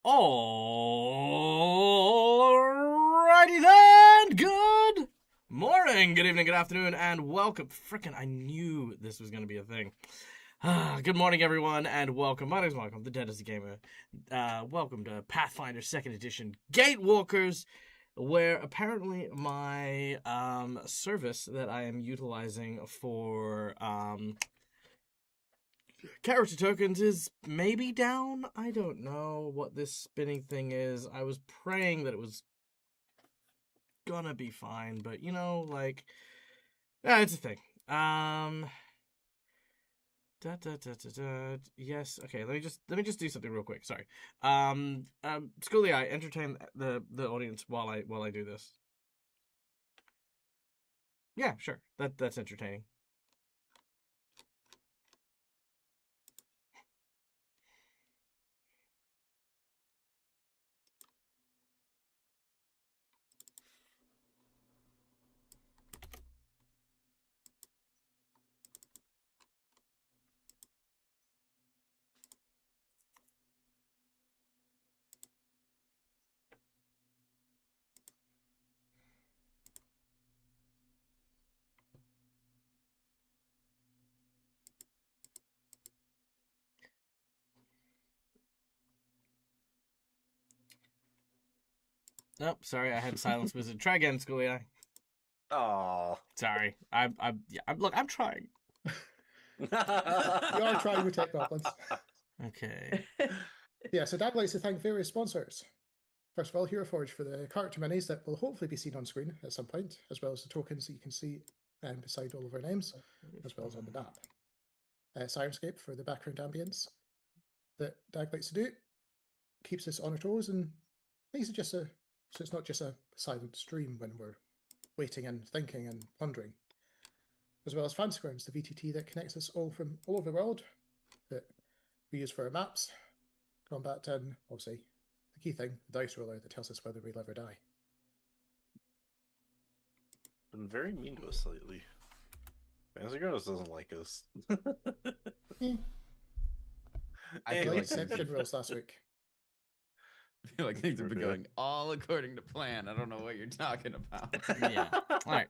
Alrighty then, good morning, good evening, good afternoon, and welcome. Frickin' I knew this was going to be a thing. Good morning, everyone, and welcome. My name is Michael, I'm the Dead as a Gamer. Welcome to Pathfinder 2nd Edition Gatewalkers, where apparently my service that I am utilizing for character tokens is maybe down. I don't know what this spinning thing is. I was praying that it was gonna be fine, but it's a thing. Yes. Okay. Let me just do something real quick. Sorry. Schoolie, I entertain the audience while I do this. Yeah, sure. That's entertaining. Nope. Sorry, I had silence wizard. Try again, Schoolie. Oh. Sorry. Look, I'm trying. You are trying with tech goblins. Okay. Yeah, so Dad likes to thank various sponsors. First of all, Hero Forge for the character minis that will hopefully be seen on screen at some point, as well as the tokens that you can see beside all of our names, as well as on the map. Sirenscape for the background ambience that Dag likes to do. Keeps us on our toes and makes it so it's not just a silent stream when we're waiting and thinking and pondering. As well as Fancy Grounds, the VTT that connects us all from all over the world that we use for our maps, combat, and obviously the key thing, the dice roller that tells us whether we live or die. Been very mean to us lately. Fancy Grounds doesn't like us. I feel like exception rules last week. I feel like things have been going all according to plan. I don't know what you're talking about. Yeah. All right.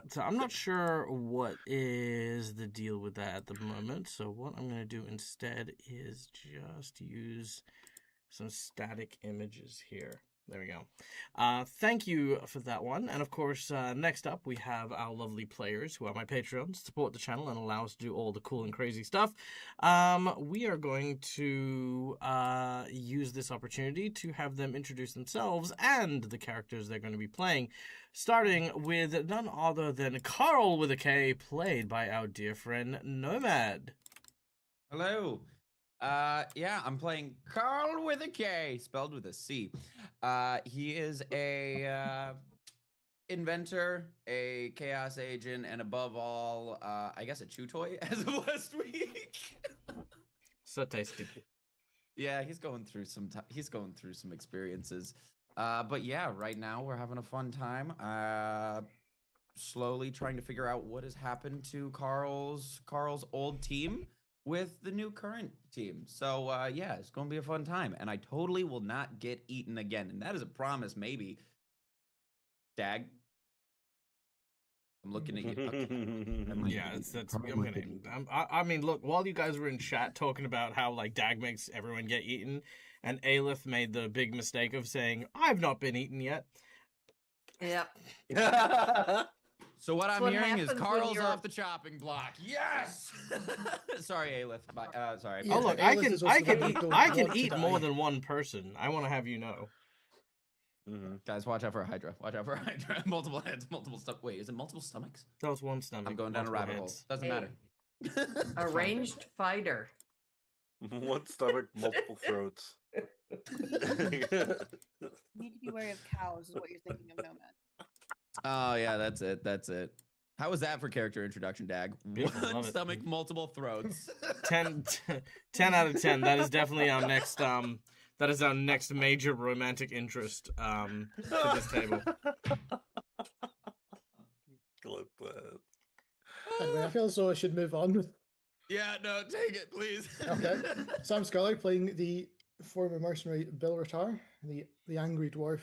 So I'm not sure what is the deal with that at the moment. So what I'm going to do instead is just use some static images here. There we go. Thank you for that one. And of course, next up, we have our lovely players who are my Patreons, support the channel and allow us to do all the cool and crazy stuff. We are going to use this opportunity to have them introduce themselves and the characters they're going to be playing, starting with none other than Carl with a K, played by our dear friend Nomad. Hello. Yeah, I'm playing Carl with a K, spelled with a C. He is a inventor, a chaos agent, and above all, I guess a chew toy as of last week. So tasty. Yeah, he's going through some experiences. But yeah, right now we're having a fun time. Slowly trying to figure out what has happened to Carl's old team with the new current team. So yeah, it's gonna be a fun time, and I totally will not get eaten again, and that is a promise. Maybe, Dag, I'm looking at you. Okay. Yeah, I mean, look, while you guys were in chat talking about how like Dag makes everyone get eaten, and Aelith made the big mistake of saying, "I've not been eaten yet." Yep. So what I'm what hearing is happens when Carl's you're- off the chopping block. Yes. Sorry, Aelith. Sorry. Yeah, Oh look, Aelith is also the one who I don't can want to eat die. more than one person. I want to have you know. Guys, watch out for a Hydra. Watch out for a Hydra. Multiple heads, multiple stomachs. Wait, is it multiple stomachs? That was one stomach. I'm going down a rabbit hole. heads. Doesn't Hey. matter. A ranged fighter. One stomach, multiple throats. You need to be wary of cows, is what you're thinking of, Nomad. Oh yeah, that's it. That's it. How was that for character introduction, Dag? Beautiful, One love it. stomach, multiple throats. 10 out of 10. That is definitely our next that is our next major romantic interest to this table. Clip that. Anyway, I feel as though I should move on. Yeah, no, take it, please. Okay. Sam Scully playing the former mercenary B03, the angry dwarf,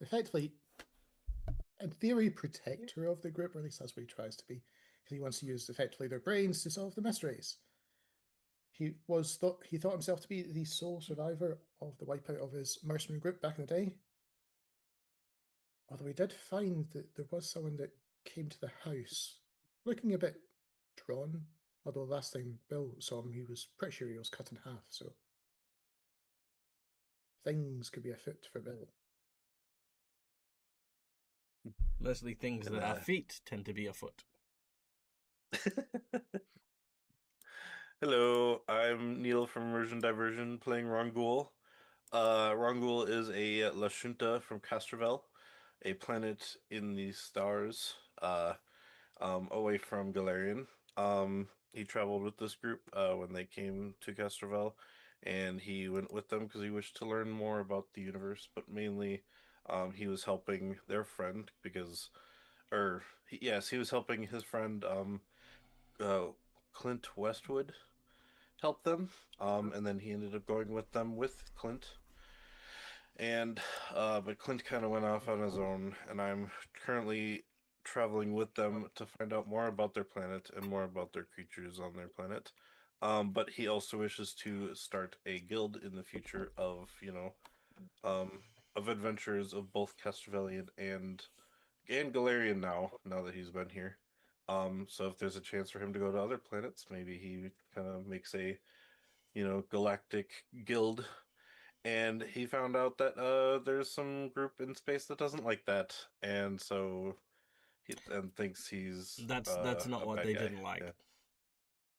effectively, in theory, protector of the group, or at least that's what he tries to be, because he wants to use effectively their brains to solve the mysteries. He thought himself to be the sole survivor of the wipeout of his mercenary group back in the day. Although he did find that there was someone that came to the house looking a bit drawn. Although last time Bill saw him, he was pretty sure he was cut in half, so things could be afoot for Bill. Mostly things And, that are feet tend to be afoot. Hello, I'm Neil from Immersion Diversion playing Rongul. Rongul is a La Junta from Castrovel, a planet in the stars, away from Galarian. He traveled with this group when they came to Castrovel, and he went with them because he wished to learn more about the universe, but mainly he was helping their friend because, he was helping his friend Clint Westwood help them, and then he ended up going with them with Clint. And but Clint kind of went off on his own, and I'm currently traveling with them to find out more about their planet and more about their creatures on their planet. But he also wishes to start a guild in the future of, of adventures of both Castrovellian and Galarian now that he's been here. So if there's a chance for him to go to other planets, maybe he kind of makes a, galactic guild. And he found out that there's some group in space that doesn't like that, and so thinks he's That's not a what bad they guy. didn't like. Yeah.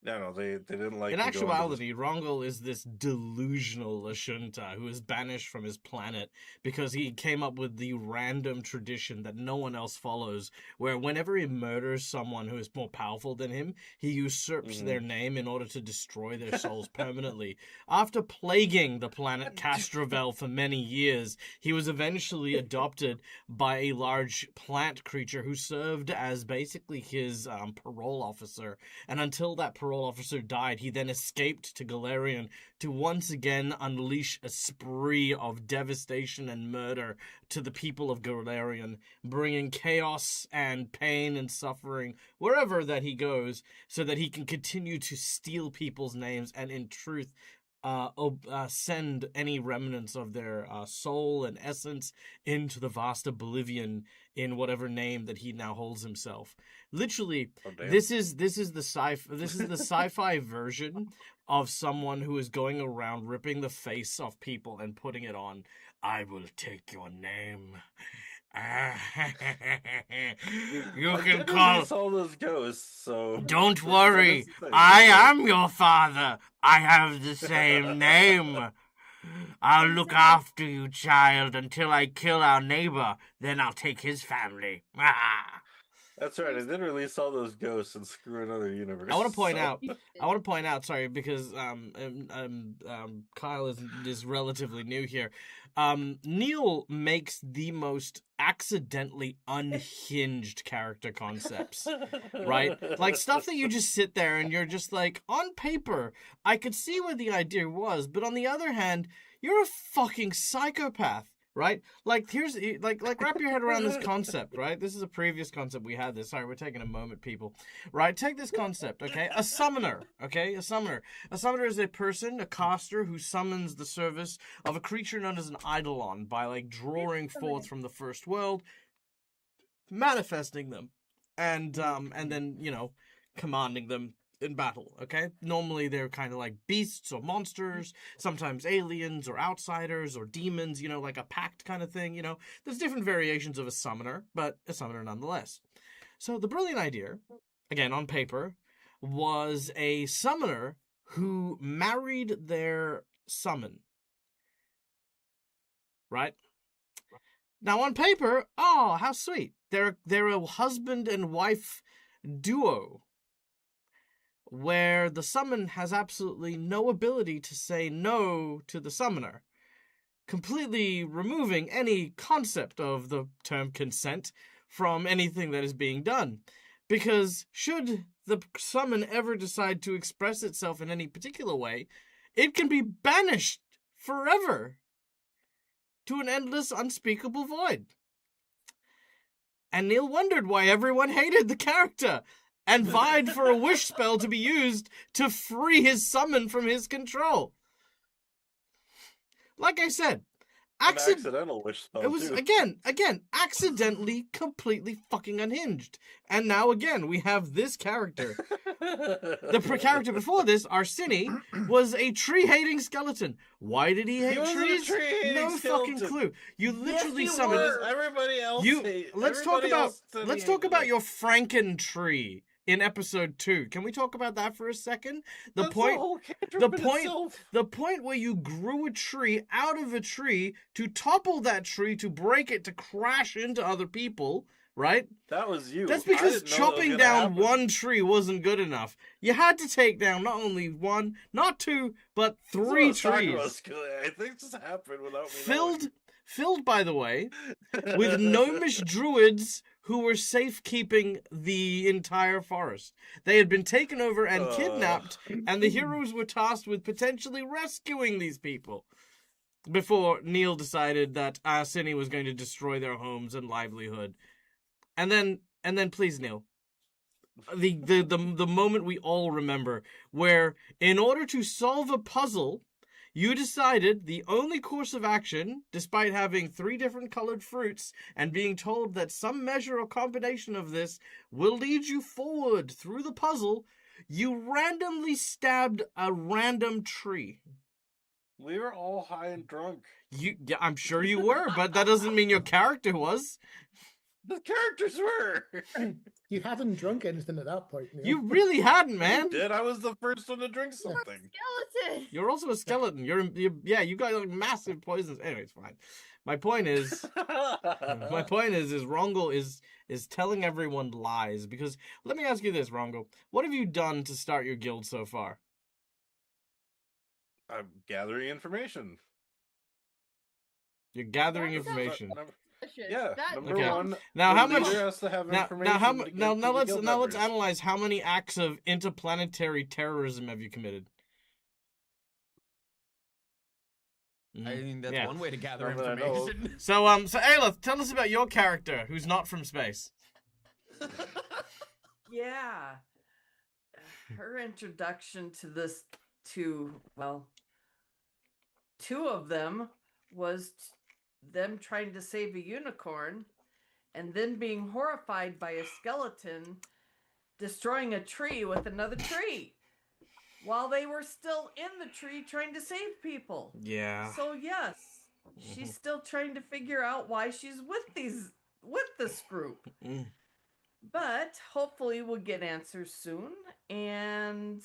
No, they didn't like. In him going to actuality, Rongul is this delusional Lashunta who is banished from his planet because he came up with the random tradition that no one else follows, where whenever he murders someone who is more powerful than him, he usurps their name in order to destroy their souls permanently. After plaguing the planet Castrovel for many years, he was eventually adopted by a large plant creature who served as basically his parole officer, and until that parole officer died, he then escaped to Galarian to once again unleash a spree of devastation and murder to the people of Galarian, bringing chaos and pain and suffering wherever that he goes, so that he can continue to steal people's names and, in truth, send any remnants of their soul and essence into the vast oblivion in whatever name that he now holds himself. Literally, this is the sci-fi version of someone who is going around ripping the face off people and putting it on. I will take your name. You can call all those ghosts. So don't worry, I am your father. I have the same name. I'll look after you, child, until I kill our neighbor. Then I'll take his family. That's right. I did release all those ghosts and screw another universe. I want to point out, sorry, because Kyle is relatively new here. Neil makes the most accidentally unhinged character concepts, right? Like stuff that you just sit there and you're just like, on paper, I could see what the idea was, but on the other hand, you're a fucking psychopath. Right? Like, here's, like, wrap your head around this concept, right? This is a previous concept we had this. Sorry, we're taking a moment, people. Right? Take this concept, okay? A summoner, okay? A summoner. A summoner is a person, a caster, who summons the service of a creature known as an eidolon by, like, drawing forth from the first world, manifesting them, and then, commanding them in battle, okay? Normally they're kind of like beasts or monsters, sometimes aliens or outsiders or demons, like a pact kind of thing, There's different variations of a summoner, but a summoner nonetheless. So the brilliant idea, again on paper, was a summoner who married their summon. Right? Now on paper, oh, how sweet. They're a husband and wife duo, where the summon has absolutely no ability to say no to the summoner, completely removing any concept of the term consent from anything that is being done. Because should the summon ever decide to express itself in any particular way, it can be banished forever to an endless, unspeakable void. And Neil wondered why everyone hated the character and vied for a wish spell to be used to free his summon from his control. Like I said, An accidental wish spell, it was too. again, accidentally, completely fucking unhinged. And now again, we have this character. The character before this, Arsini, was a tree-hating skeleton. Why did he hate wasn't a trees? tree-hating No fucking skeleton. clue. You literally you summoned. were. Everybody else. Let's talk about your Franken tree in episode 2. Can we talk about that for a second? The point where you grew a tree out of a tree to topple that tree, to break it, to crash into other people, right? That was you. That's because chopping down one tree wasn't good enough. You had to take down not only one, not two, but 3 trees. I think this happened without me Filled, by the way, with gnomish druids who were safekeeping the entire forest. They had been taken over and kidnapped, and the heroes were tasked with potentially rescuing these people before Neil decided that Arsini was going to destroy their homes and livelihood. And then, please, Neil, the moment we all remember, where in order to solve a puzzle, you decided the only course of action, despite having 3 different colored fruits and being told that some measure or combination of this will lead you forward through the puzzle, you randomly stabbed a random tree. We were all high and drunk. Yeah, I'm sure you were, but that doesn't mean your character was. The characters were. You haven't drunk anything at that point. Neil. You really hadn't, man. Did I was the first one to drink something? Skeleton. You're also a skeleton. You got like massive poisons. Anyway, it's fine. My point is Rongo is telling everyone lies, because let me ask you this, Rongo. What have you done to start your guild so far? I'm gathering information. You're gathering That's information. Yeah, That number Okay. one. Now, the how much? leader has to have Now information to get to the let's guild members. analyze how many acts of interplanetary terrorism have you committed? I mean, that's Yeah. one way to gather Not that I know of. information. So Aelith, tell us about your character who's not from space. Yeah. Her introduction to this, two of them, was them trying to save a unicorn and then being horrified by a skeleton destroying a tree with another tree while they were still in the tree trying to save people. Yeah. So yes, she's still trying to figure out why she's with this group. Mm. But hopefully we'll get answers soon and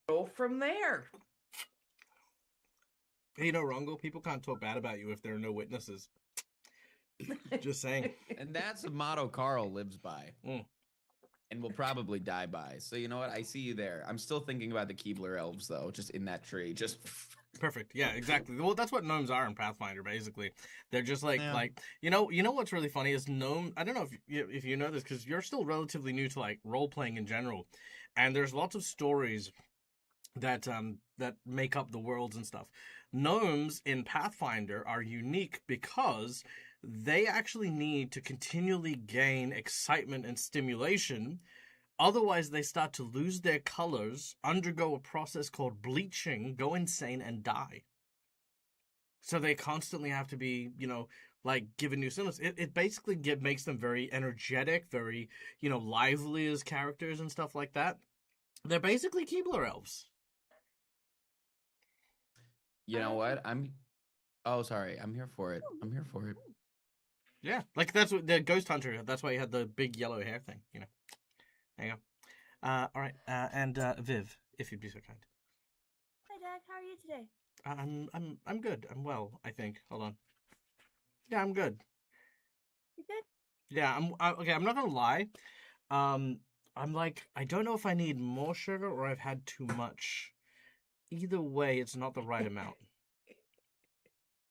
go from there. Hey, Rongo, people can't talk bad about you if there are no witnesses. Just saying. And that's the motto Carl lives by. And will probably die by. So you know what? I see you there. I'm still thinking about the Keebler elves, though, just in that tree. Just Perfect. Yeah, exactly. Well, that's what gnomes are in Pathfinder, basically. They're just like you know what's really funny is gnome. I don't know if you know this, because you're still relatively new to like role playing in general, and there's lots of stories that make up the worlds and stuff. Gnomes in Pathfinder are unique because they actually need to continually gain excitement and stimulation. Otherwise, they start to lose their colors, undergo a process called bleaching, go insane, and die. So they constantly have to be, given new stimulus. It basically makes them very energetic, very, lively as characters and stuff like that. They're basically Keebler elves. You know what? Oh, sorry. I'm here for it. Yeah, like that's what the Ghost Hunter. That's why he had the big yellow hair thing. There you go. All right, and Viv, if you'd be so kind. Hi, Dad. How are you today? I'm good. I'm well, I think. Hold on. Yeah, I'm good. You good? Yeah, okay. I'm not gonna lie. I'm like, I don't know if I need more sugar or I've had too much. Either way, it's not the right amount.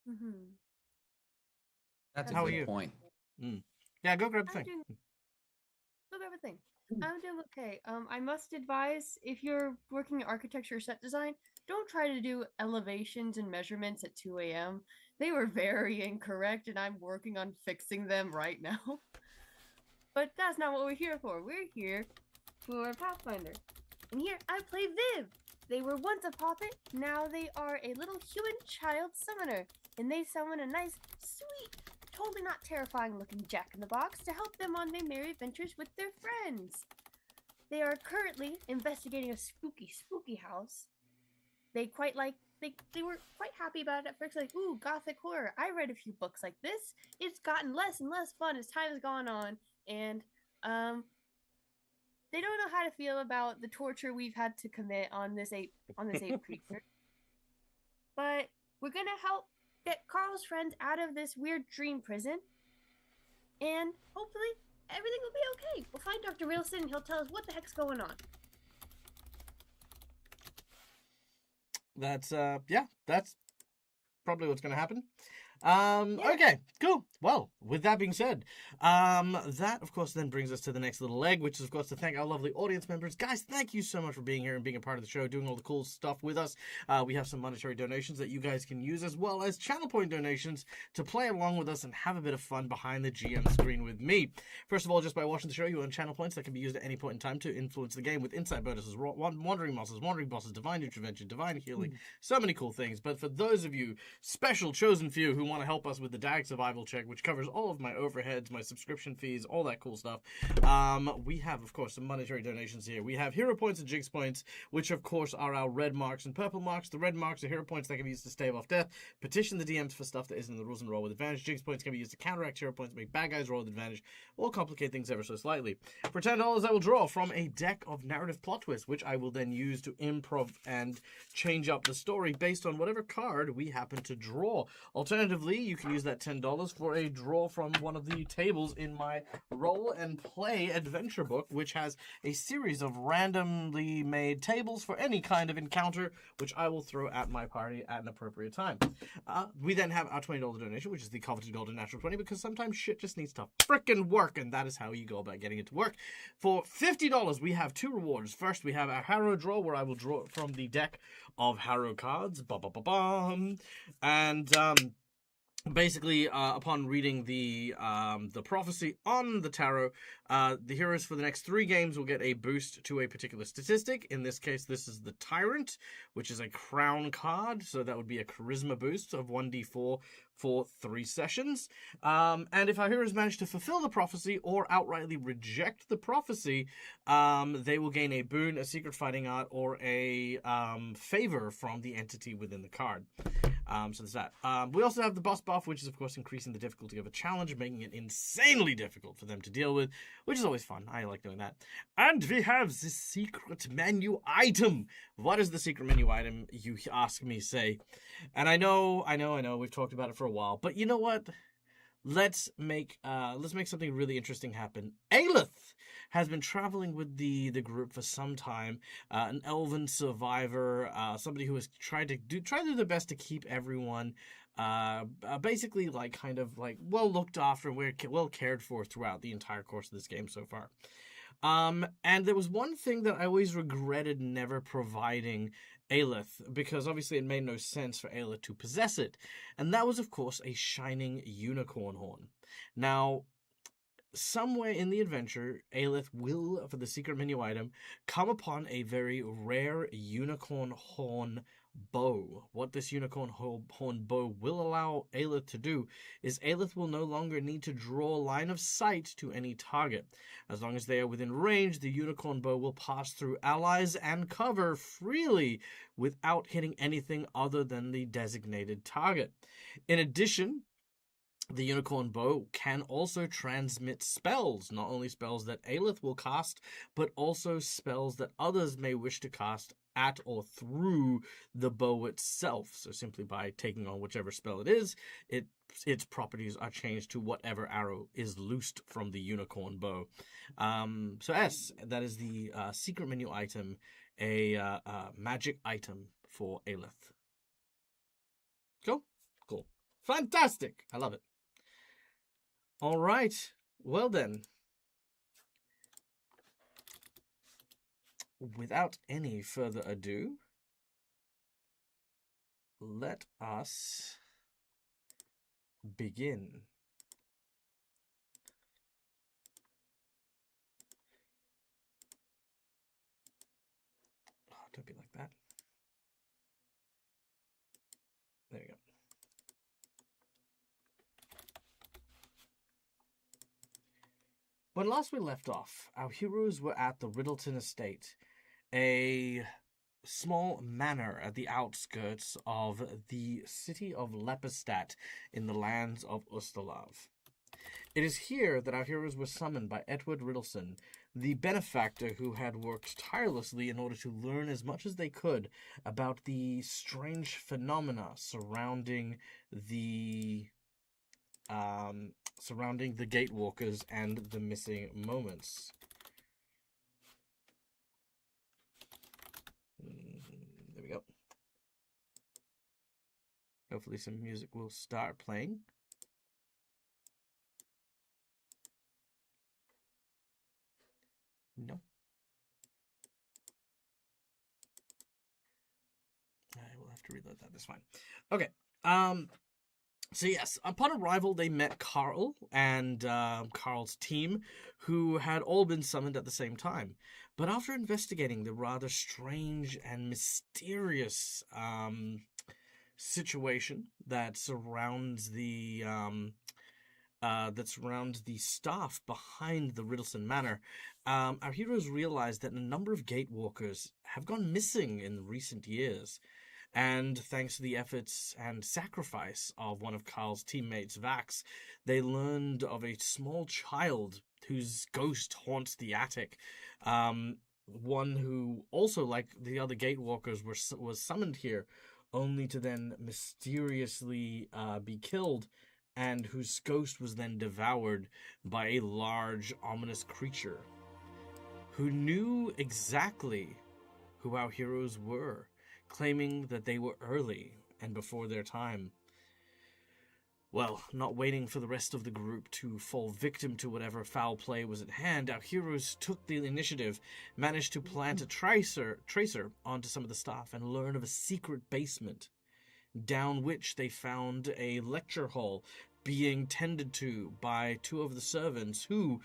Mm-hmm. That's How a are good you? point. Yeah, go grab the I'm thing. Look everything. I'm doing okay. I must advise, if you're working in architecture or set design, don't try to do elevations and measurements at 2 a.m. They were very incorrect, and I'm working on fixing them right now. But that's not what we're here for. We're here for Pathfinder. And here I play Viv. They were once a puppet, now they are a little human child summoner. And they summon a nice, sweet, totally not terrifying looking Jack-in-the-Box to help them on their merry adventures with their friends. They are currently investigating a spooky, spooky house. They were quite happy about it at first, like, ooh, gothic horror. I read a few books like this. It's gotten less and less fun as time has gone on, and they don't know how to feel about the torture we've had to commit on this ape creature. But we're gonna help get Carl's friends out of this weird dream prison, and hopefully everything will be okay. We'll find Dr. Wilson and he'll tell us what the heck's going on. That's probably what's going to happen. Okay, cool. Well, with that being said, that of course then brings us to the next little leg, which is of course to thank our lovely audience members. Guys, thank you so much for being here and being a part of the show, doing all the cool stuff with us. We have some monetary donations that you guys can use, as well as channel point donations to play along with us and have a bit of fun behind the GM screen with me. First of all, just by watching the show, you earn channel points that can be used at any point in time to influence the game with insight bonuses, wandering monsters, wandering bosses, divine intervention, divine healing, so many cool things. But for those of you special chosen few who want to help us with the DAG survival check, which covers all of my overheads, my subscription fees, all that cool stuff, we have, of course, some monetary donations here. We have hero points and jigs points, which, of course, are our red marks and purple marks. The red marks are hero points that can be used to stave off death, petition the DMs for stuff that isn't in the rules and roll with advantage. Jigs points can be used to counteract hero points, make bad guys roll with advantage, or complicate things ever so slightly. For $10, I will draw from a deck of narrative plot twists, which I will then use to improv and change up the story based on whatever card we happen to draw. Alternatively, you can use that $10 for a draw from one of the tables in my roll and play adventure book, which has a series of randomly made tables for any kind of encounter, which I will throw at my party at an appropriate time. We then have our $20 donation, which is the coveted golden natural 20, because sometimes shit just needs to frickin' work, and that is how you go about getting it to work. For $50, we have two rewards. First, we have our Harrow draw, where I will draw from the deck of Harrow cards. And basically, upon reading the prophecy on the tarot, the heroes for the next 3 games will get a boost to a particular statistic. In this case, this is the Tyrant, which is a crown card, so that would be a charisma boost of 1d4 for 3 sessions. And if our heroes manage to fulfill the prophecy or outrightly reject the prophecy, they will gain a boon, a secret fighting art, or a favor from the entity within the card. So there's that. We also have the boss buff, which is of course increasing the difficulty of a challenge, making it insanely difficult for them to deal with, which is always fun. I like doing that. And we have the secret menu item. What is the secret menu item, you ask me, say? And I know, we've talked about it for a while, but you know what? Let's make something really interesting happen. Aelith has been traveling with the group for some time. An elven survivor, somebody who has tried to do their best to keep everyone basically kind of well looked after and well cared for throughout the entire course of this game so far. And there was one thing that I always regretted never providing Aelith, because obviously it made no sense for Aelith to possess it, and that was, of course, a shining unicorn horn. Now, somewhere in the adventure, Aelith will, for the secret menu item, come upon a very rare unicorn horn bow. What this unicorn horn bow will allow Aelith to do is Aelith will no longer need to draw line of sight to any target. As long as they are within range, the unicorn bow will pass through allies and cover freely without hitting anything other than the designated target. In addition, the unicorn bow can also transmit spells, not only spells that Aelith will cast, but also spells that others may wish to cast at or through the bow itself. So simply by taking on whichever spell it is, its properties are changed to whatever arrow is loosed from the unicorn bow. So yes, that is the secret menu item, a magic item for Aelith. Cool? Cool. Fantastic! I love it. All right. Well then, without any further ado, let us begin. Oh, don't be like that. There you go. When last we left off, our heroes were at the Riddleton Estate, a small manor at the outskirts of the city of Lepidstadt in the lands of Ustalav. It is here that our heroes were summoned by Edward Riddleson, the benefactor who had worked tirelessly in order to learn as much as they could about the strange phenomena surrounding the Gatewalkers and the missing moments. There we go. Hopefully some music will start playing. No. I will have to reload that. That's fine. Okay. So yes, upon arrival, they met Carl and Carl's team, who had all been summoned at the same time. But after investigating the rather strange and mysterious situation that surrounds the staff behind the Riddleson Manor, our heroes realized that a number of Gatewalkers have gone missing in recent years. And thanks to the efforts and sacrifice of one of Carl's teammates, Vax, they learned of a small child whose ghost haunts the attic. One who also, like the other Gatewalkers, was summoned here, only to then mysteriously be killed, and whose ghost was then devoured by a large, ominous creature who knew exactly who our heroes were, claiming that they were early and before their time. Well, not waiting for the rest of the group to fall victim to whatever foul play was at hand, our heroes took the initiative, managed to plant a tracer onto some of the staff, and learn of a secret basement, down which they found a lecture hall being tended to by two of the servants who,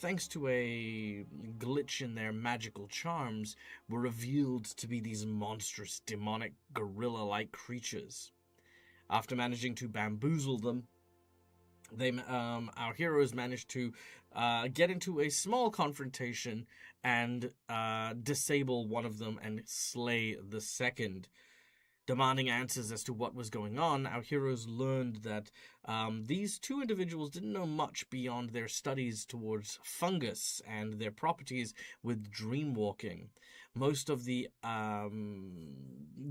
thanks to a glitch in their magical charms, were revealed to be these monstrous, demonic, gorilla-like creatures. After managing to bamboozle them, our heroes managed to get into a small confrontation and disable one of them and slay the second. Demanding answers as to what was going on, our heroes learned that these two individuals didn't know much beyond their studies towards fungus and their properties with dreamwalking. Most of the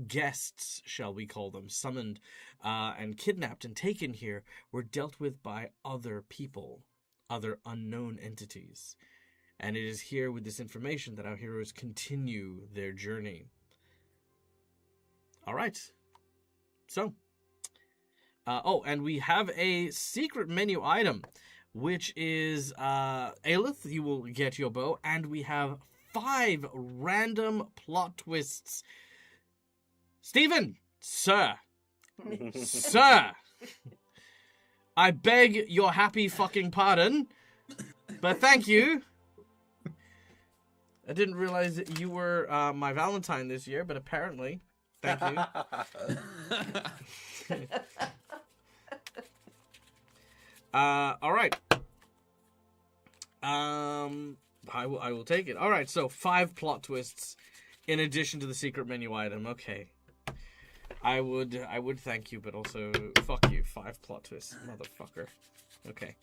guests, shall we call them, summoned and kidnapped and taken here were dealt with by other people, other unknown entities. And it is here with this information that our heroes continue their journey. All right. So, and we have a secret menu item, which is Aelith, you will get your bow, and we have 5 random plot twists. Stephen, sir, I beg your happy fucking pardon, but thank you. I didn't realize that you were my Valentine this year, but apparently... Thank you. All right. I will take it. All right. So 5 plot twists, in addition to the secret menu item. Okay. I would thank you, but also fuck you. 5 plot twists, motherfucker. Okay.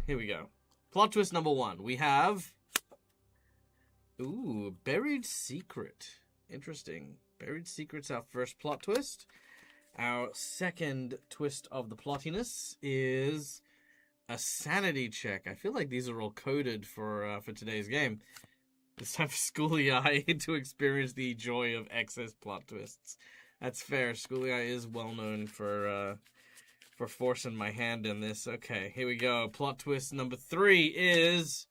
Here we go. Plot twist number 1. We have. Ooh, buried secret. Interesting. Buried Secret's our first plot twist. Our second twist of the plottiness is a sanity check. I feel like these are all coded for today's game. It's time for Schooly Eye to experience the joy of excess plot twists. That's fair. Schooly Eye is well known for forcing my hand in this. Okay, here we go. Plot twist number 3 is...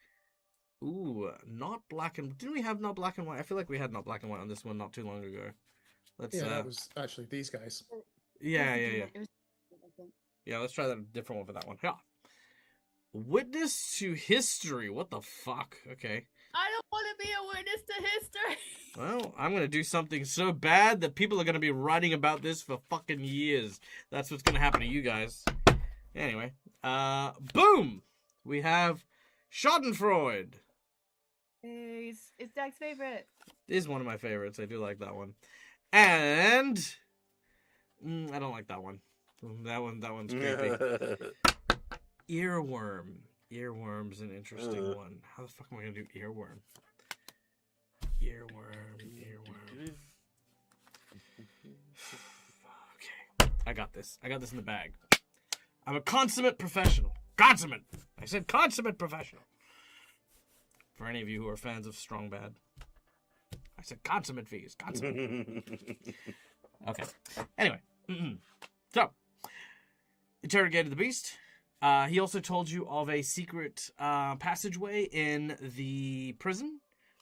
Ooh, not black and... Didn't we have not black and white? I feel like we had not black and white on this one not too long ago. Let's Yeah, that was actually these guys. yeah. It was, I think. Yeah, let's try that a different one for that one. Yeah. Witness to history. What the fuck? Okay. I don't want to be a witness to history. Well, I'm gonna do something so bad that people are gonna be writing about this for fucking years. That's what's gonna happen to you guys. Anyway, boom! We have Schadenfreude. It's Jack's favorite. Is one of my favorites. I do like that one. And I don't like that one. That one's creepy. Earworm. Earworm's an interesting one. How the fuck am I gonna do earworm? Earworm. Okay, I got this. I got this in the bag. I'm a consummate professional. Consummate. I said consummate professional. For any of you who are fans of Strong Bad, I said consummate fees. Consummate. Okay. Anyway, so interrogated the beast. He also told you of a secret passageway in the prison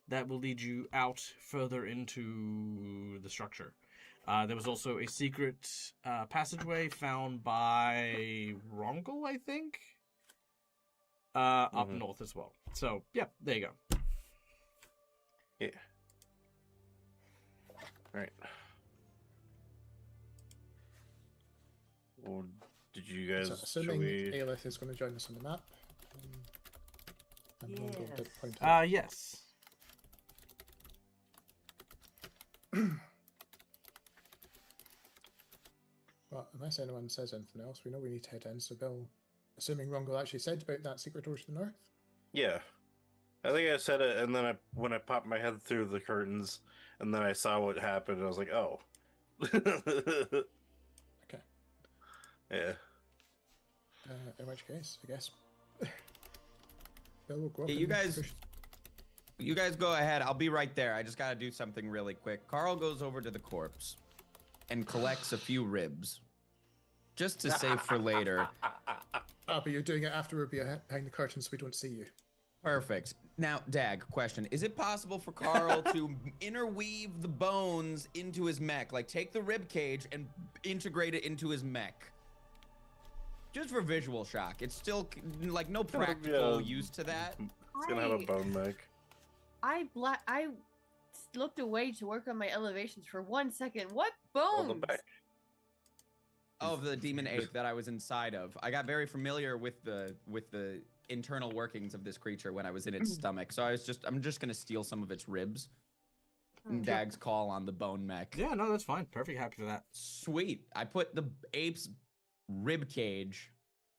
that will lead you out further into the structure. There was also a secret passageway found by Rongel, I think, up north as well. So, yeah, there you go. Yeah. All right. Well, did you guys? So, Shall assuming we? Aelith is going to join us on the map. And Rongel did Yes. point out. Yes. Well, unless anyone says anything else, we know we need to head in. So, Bill, assuming Rongel actually said about that secret door to the north. Yeah. I think I said it, and then when I popped my head through the curtains, and then I saw what happened, I was like, oh. Okay. Yeah. In which case, I guess Bill will go up. Yeah, and you guys go ahead. I'll be right there. I just gotta do something really quick. Carl goes over to the corpse and collects a few ribs, just to save for later. but you're doing it after we're behind the curtain, so we don't see you. Perfect. Now, Dag, question. Is it possible for Carl to interweave the bones into his mech? Like, take the rib cage and integrate it into his mech? Just for visual shock. It's still, like, no practical use to that. It's gonna have a bone mech. I looked away to work on my elevations for 1 second. What Well, the bones? back. Of the demon ape that I was inside of. I got very familiar with the internal workings of this creature when I was in its stomach. So I'm just gonna steal some of its ribs. And Dag's call on the bone mech. Yeah, no, that's fine. Perfect. Happy for that. Sweet. I put the ape's rib cage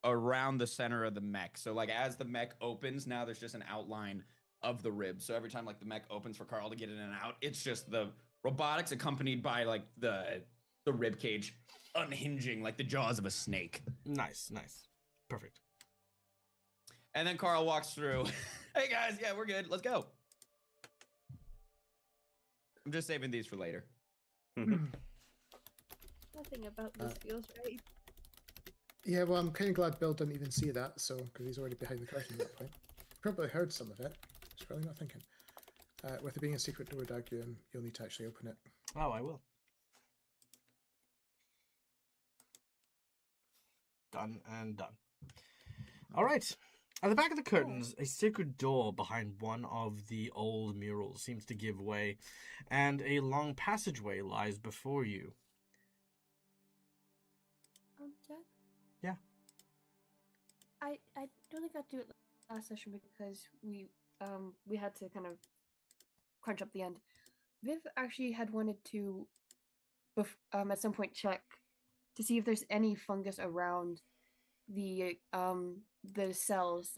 around the center of the mech. So like as the mech opens, now there's just an outline of the ribs. So every time like the mech opens for Carl to get in and out, it's just the robotics accompanied by like the rib cage unhinging like the jaws of a snake. Nice. Perfect. And then Carl walks through. Hey guys, yeah, we're good. Let's go. I'm just saving these for later. Nothing about this feels right. Yeah, well, I'm kind of glad Bill didn't even see that, so because he's already behind the curtain at that point. Probably heard some of it. He's probably not thinking. With it being a secret door, Dag, you'll need to actually open it. Oh, I will. Done and done. All right. At the back of the curtains, a secret door behind one of the old murals seems to give way, and a long passageway lies before you. Jack? Yeah. I don't think I got to do it last session because we had to kind of crunch up the end. Viv actually had wanted to at some point check to see if there's any fungus around the cells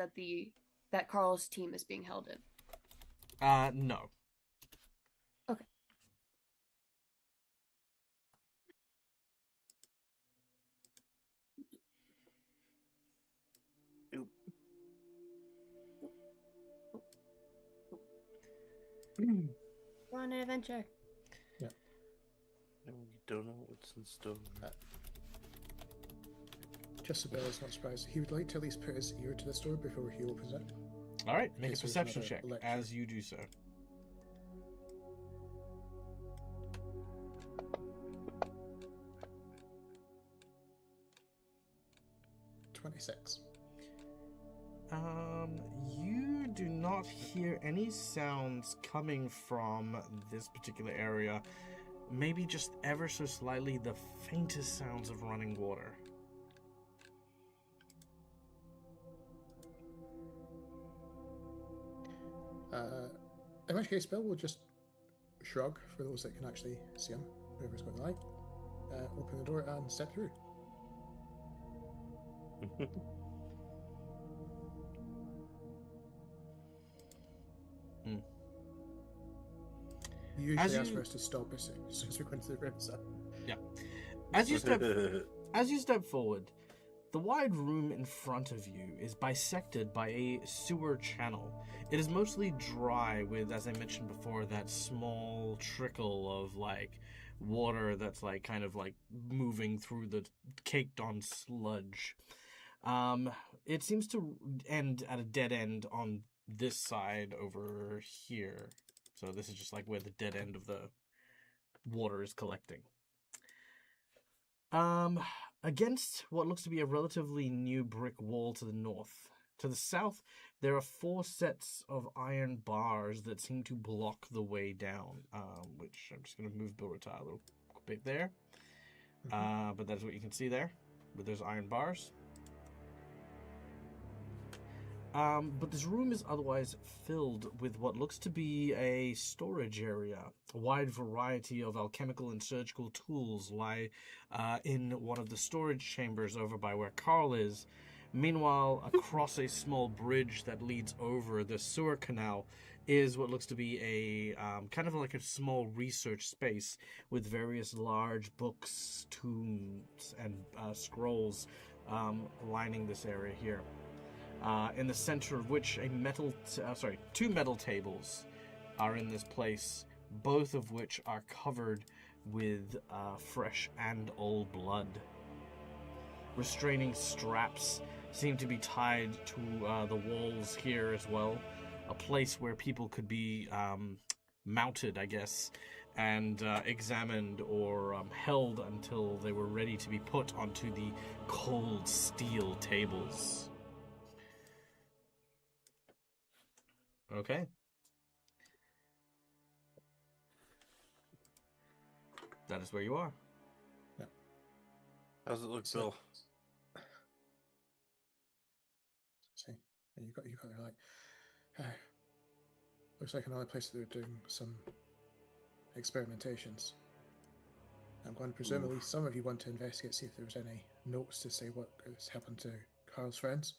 that Carl's team is being held in. No. Okay. We're on an adventure. And we don't know what's in store. Just so Bill is not surprised, he would like to at least put his ear to this door before he opens it. All right, make Okay, a so there's perception another check lecture. as you do so. 26. You do not hear any sounds coming from this particular area. Maybe just ever so slightly the faintest sounds of running water. In which case, Bill will just shrug for those that can actually see him, whoever's got the light, open the door and step through. You usually ask for us to stop as soon as we go into the room, so. Yeah. As you step forward, the wide room in front of you is bisected by a sewer channel. It is mostly dry with, as I mentioned before, that small trickle of like water that's like kind of like moving through the caked on sludge. It seems to end at a dead end on this side over here. So this is just like where the dead end of the water is collecting. Against what looks to be a relatively new brick wall to the north. To the south, there are 4 sets of iron bars that seem to block the way down, which I'm just going to move Bill03 a little bit there. But that's what you can see there, with those iron bars. But this room is otherwise filled with what looks to be a storage area. A wide variety of alchemical and surgical tools lie in one of the storage chambers over by where Carl is. Meanwhile, across a small bridge that leads over the sewer canal is what looks to be a kind of like a small research space with various large books, tombs, and scrolls lining this area here. In the center of which two metal tables are in this place, both of which are covered with fresh and old blood. Restraining straps seem to be tied to the walls here as well, a place where people could be mounted, I guess, and examined or held until they were ready to be put onto the cold steel tables. Okay. That is where you are. Yeah. How's it look, Bill? See, you got there like. Looks like another place that they're doing some experimentations. I'm going to presume at least some of you want to investigate, see if there was any notes to say what has happened to Carl's friends.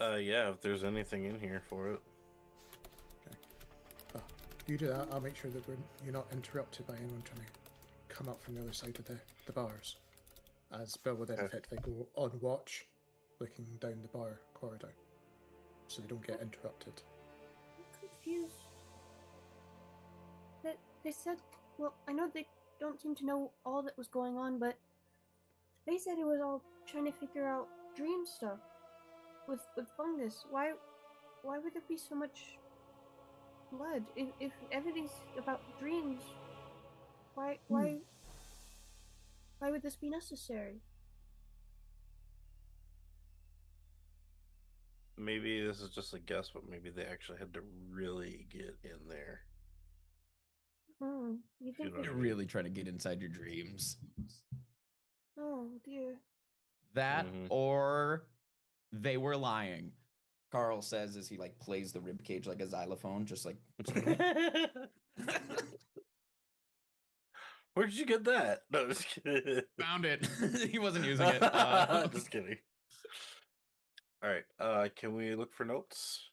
Yeah, if there's anything in here for it. Okay. Well, if you do that, I'll make sure that you're not interrupted by anyone trying to come up from the other side of the bars. As Bill will then effectively go on watch, looking down the bar corridor, so they don't get interrupted. I'm confused. They said, well, I know they don't seem to know all that was going on, but they said it was all trying to figure out dream stuff. With fungus, why would there be so much blood? If everything's about dreams, why would this be necessary? Maybe this is just a guess, but maybe they actually had to really get in there. You think know, You're really trying to get inside your dreams. Oh dear. That or they were lying. Carl says as he like plays the rib cage like a xylophone, just like. Where'd you get that? No, just kidding. Found it. He wasn't using it. Just kidding. All right. Can we look for notes?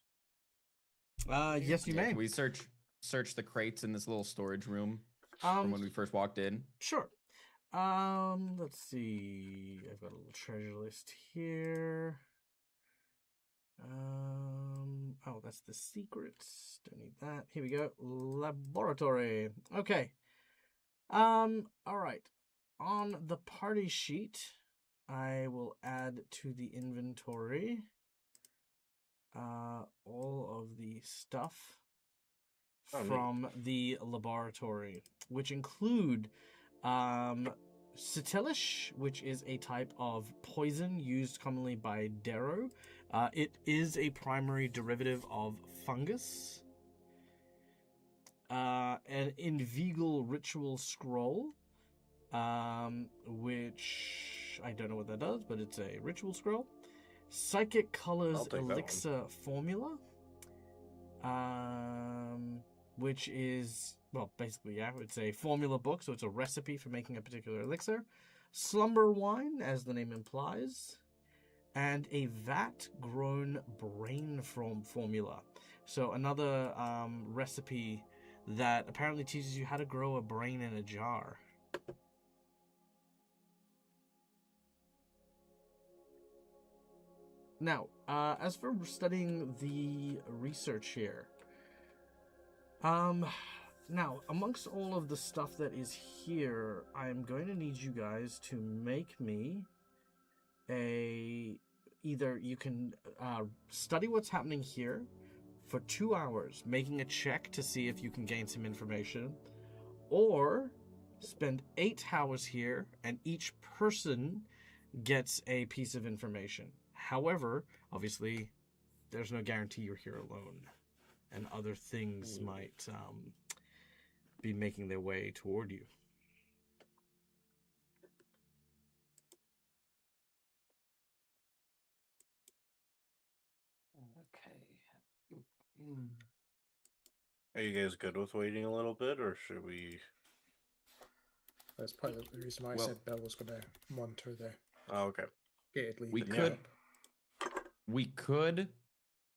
Yes, you may. Can we search the crates in this little storage room from when we first walked in? Sure. Let's see. I've got a little treasure list here. Oh, that's the secrets. Don't need that. Here we go. Laboratory. Okay. All right. On the party sheet, I will add to the inventory all of the stuff from the laboratory, which include Cetilish, which is a type of poison used commonly by Darrow. It is a primary derivative of fungus. An Inveigle Ritual Scroll, which I don't know what that does, but it's a ritual scroll. Psychic Colors I'll take that one. Elixir Formula, which is, well, basically, yeah, it's a formula book, so it's a recipe for making a particular elixir. Slumber Wine, as the name implies, and a vat-grown brain formula. So another recipe that apparently teaches you how to grow a brain in a jar. Now, as for studying the research here, now, amongst all of the stuff that is here, I'm going to need you guys to make me either you can study what's happening here for 2 hours, making a check to see if you can gain some information, or spend 8 hours here and each person gets a piece of information. However, obviously, there's no guarantee you're here alone, and other things might be making their way toward you. Okay. Mm. Are you guys good with waiting a little bit, or should we? That's part of the reason why I Well- said Bill was going to monitor the Oh, okay. gated lead. We and could- up. We could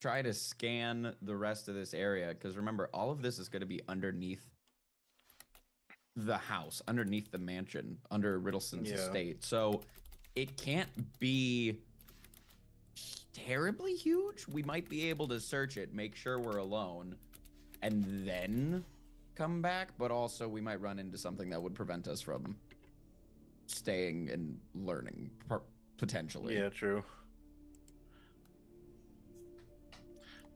try to scan the rest of this area, because remember, all of this is going to be underneath the house, underneath the mansion, under Riddleson's Yeah. estate. So it can't be terribly huge. We might be able to search it, make sure we're alone, and then come back. But also, we might run into something that would prevent us from staying and learning, potentially. Yeah, true.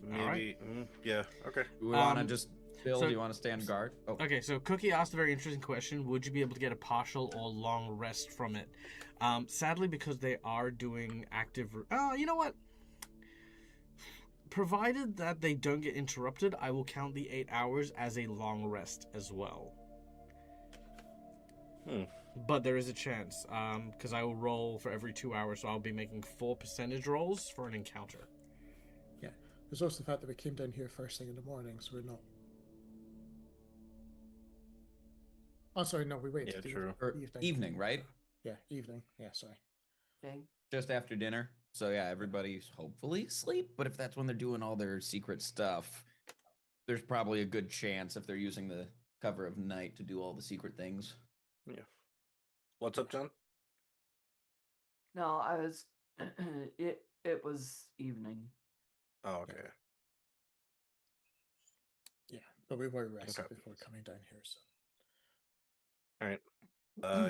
Maybe. Yeah. Okay. We want to Um, just Bill, so- do you want to stand guard? Oh, Okay, so Cookie asked a very interesting question. Would you be able to get a partial or long rest from it? Sadly, because they are doing active... you know what? Provided that they don't get interrupted, I will count the 8 hours as a long rest as well. But there is a chance, because I will roll for every 2 hours, so I'll be making 4 percentage rolls for an encounter. Yeah. There's also the fact that we came down here first thing in the morning, so we're not. Oh, sorry, no, we waited. Yeah, till true. or evening, right? Yeah, evening. Yeah, sorry. Okay. Just after dinner. So yeah, everybody's hopefully asleep. But if that's when they're doing all their secret stuff, there's probably a good chance if they're using the cover of night to do all the secret things. What's up, John? No, I was. It was evening. Oh, okay. Yeah, but we were rested Okay. before coming down here, so. All right.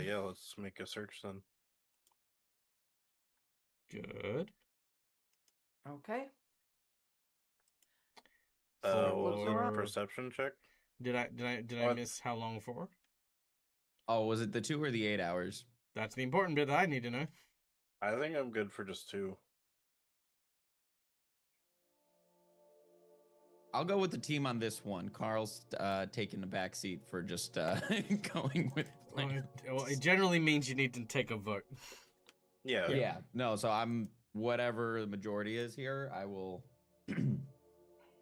Yeah. Let's make a search then. Good. Okay. What look was the around. perception check? Did I What? miss how long for? Oh, was it the 2 or the 8 hours? That's the important bit that I need to know. I think I'm good for just 2. I'll go with the team on this one. Carl's taking the back seat for just going with. Well, it generally means you need to take a vote. Yeah. Yeah. No. So I'm whatever the majority is here. I will.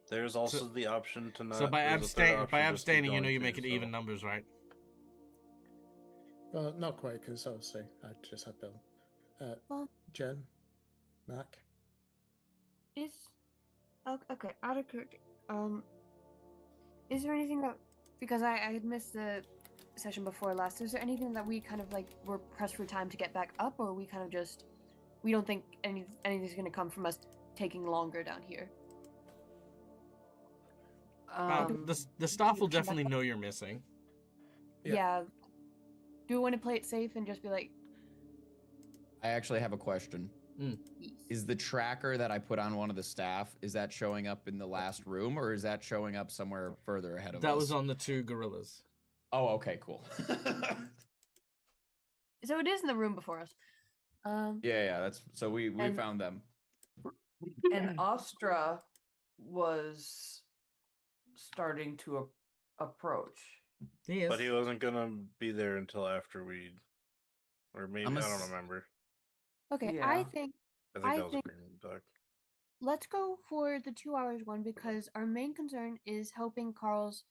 There's also the option to not. So by there's a third option, just keep abstaining, you know going you too, make it so- even numbers, right? Well, not quite, because obviously I just had Bill. Well, Jen, Mac. is okay. Out of character. Is there anything that, because I had missed the session before last, is there anything that we kind of like were pressed for time to get back up, or we kind of just we don't think anything's going to come from us taking longer down here? The staff will definitely know you're missing. Yeah. Yeah. Do we want to play it safe and just be like, I actually have a question. "Yes." Is the tracker that I put on one of the staff, is that showing up in the last room, or is that showing up somewhere further ahead of us? That was on the 2 gorillas. Oh, okay, cool. So it is in the room before us. Yeah. That's so we And- found them. And Astra was starting to approach. Yes. But he wasn't gonna be there until after we, or maybe I'm I a don't s- remember. Okay, Yeah. I think I think I that was think- agreement, Doc. let's go for the 2 hours one because our main concern is helping Carl's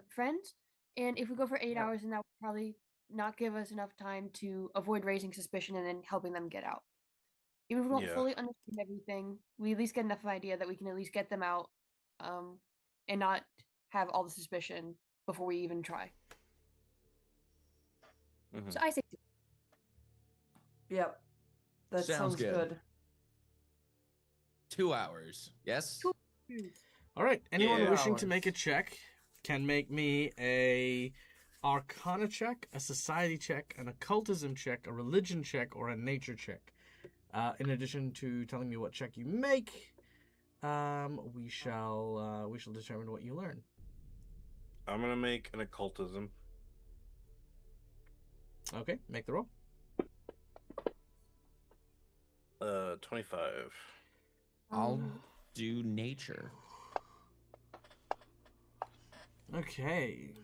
friends. And if we go for 8 Yep. hours, then that would probably not give us enough time to avoid raising suspicion and then helping them get out. Even if we don't Yeah. fully understand everything, we at least get enough idea that we can at least get them out, and not have all the suspicion before we even try. Mhm. So I say 2. Yep. That Sounds sounds good. good. 2 hours. Yes. 2 hours. All right. Anyone Yeah. wishing to make a Hours. check can make me a Arcana check, a Society check, an Occultism check, a Religion check, or a Nature check. In addition to telling me what check you make, we shall determine what you learn. I'm gonna make an occultism. Okay, make the roll. 25. I'll do nature. Okay. I will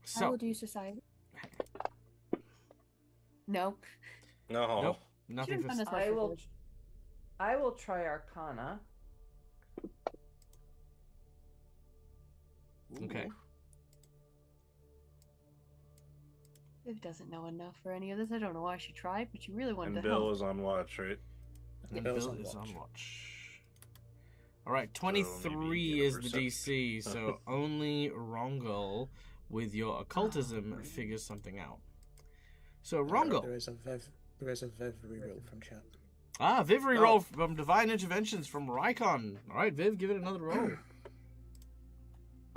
So, do society. No. No. nope, nothing Should've for done this I much will. research. I will try Arcana. Okay. Ooh. Viv doesn't know enough for any of this. I don't know why she tried, but she really wanted And to Bill help. is on watch, right? And Bill's Bill on is on watch. watch. All right, maybe 23 get a is the perception. DC, so only Rongol with your occultism figures something out. So Rongol, There is a Viv reroll from chat. Viv Oh. reroll from Divine Interventions from Rykon. All right, Viv, give it another roll.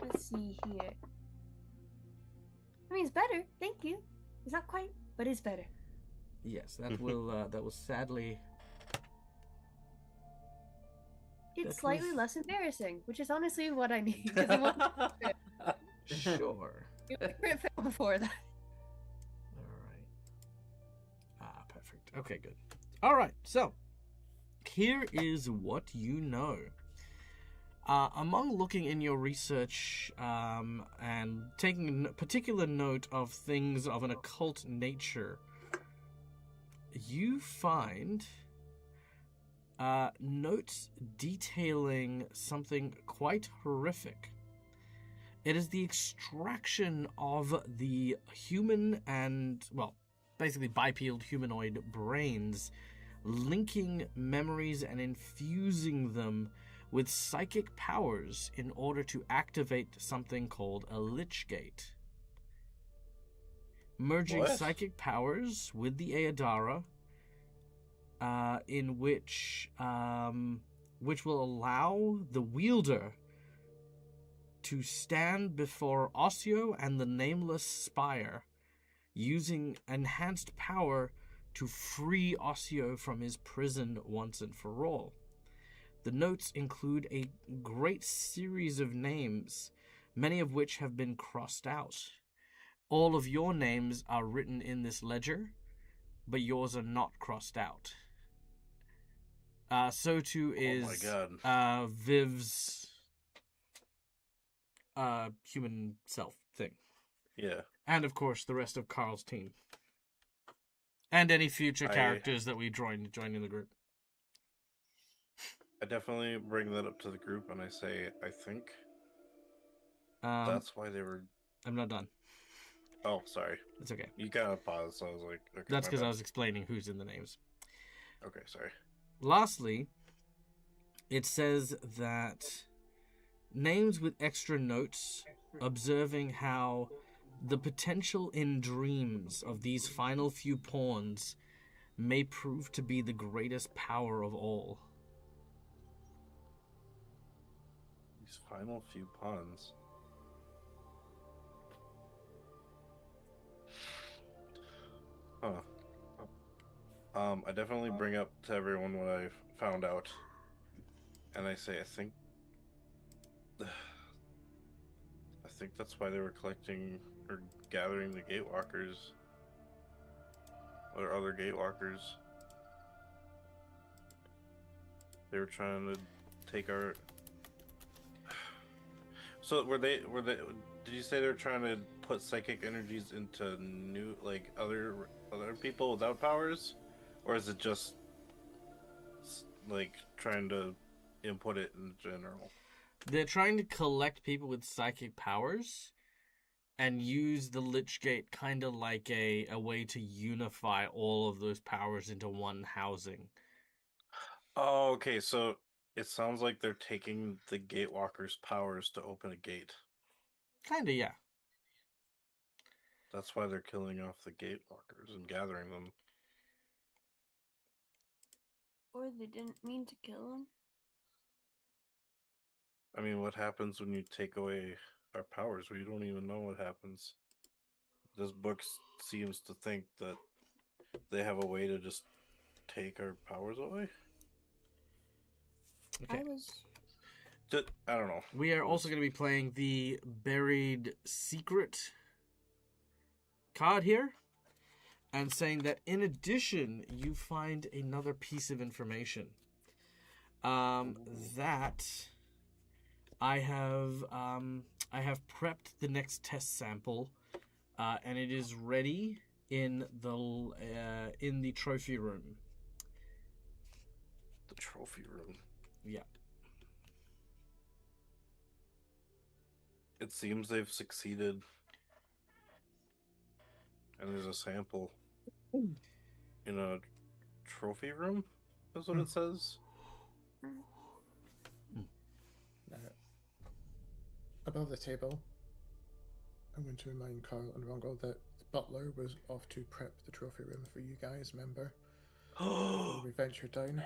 Let's see here. I mean, it's better. Thank you. It's not quite, but it's better. Yes, that will sadly. It's That slightly was- less embarrassing, which is honestly what I need. Because it wasn't Sure. crit fail before that. All right. Perfect. Okay, good. All right, so here is what you know. Among looking in your research and taking particular note of things of an occult nature, you find notes detailing something quite horrific. It is the extraction of the human and, well, basically bipedal humanoid brains, linking memories and infusing them with psychic powers in order to activate something called a Lich Gate. Merging What? psychic powers with the Aedara, in which will allow the wielder to stand before Osseo and the Nameless Spire, using enhanced power to free Osseo from his prison once and for all. The notes include a great series of names, many of which have been crossed out. All of your names are written in this ledger, but yours are not crossed out. So too is Oh my God. Viv's human self thing. Yeah. And of course the rest of Carl's team. And any future characters that we join in the group. I definitely bring that up to the group and I say, I think Um, that's why they were. I'm not done. Oh, sorry. It's okay. You kind of paused, so I was like, okay. That's my because I bad. was explaining who's in the names. Okay, sorry. Lastly, it says that names with extra notes observing how the potential in dreams of these final few pawns may prove to be the greatest power of all. These final few pawns. Huh. I definitely bring up to everyone what I've found out. And I say, I think that's why they were collecting or gathering the Gatewalkers. or other Gatewalkers. They were trying to take our. So were they? Did you say they were trying to put psychic energies into new, like other people without powers, or is it just like trying to input it in general? They're trying to collect people with psychic powers and use the Lich Gate kind of like a way to unify all of those powers into one housing. Oh, okay. So it sounds like they're taking the Gatewalker's powers to open a gate. Kinda, yeah. That's why they're killing off the Gatewalkers and gathering them. Or they didn't mean to kill him. I mean, what happens when you take away our powers? We don't even know what happens. This book seems to think that they have a way to just take our powers away. Okay. I don't know. We are also going to be playing the Buried Secret card here, and saying that in addition, you find another piece of information. That I have prepped the next test sample, and it is ready in the trophy room. The trophy room. Yeah. It seems they've succeeded. And there's a sample in a trophy room, is what it says. Above the table, I'm going to remind Carl and Rongo that the butler was off to prep the trophy room for you guys, remember? When we ventured down.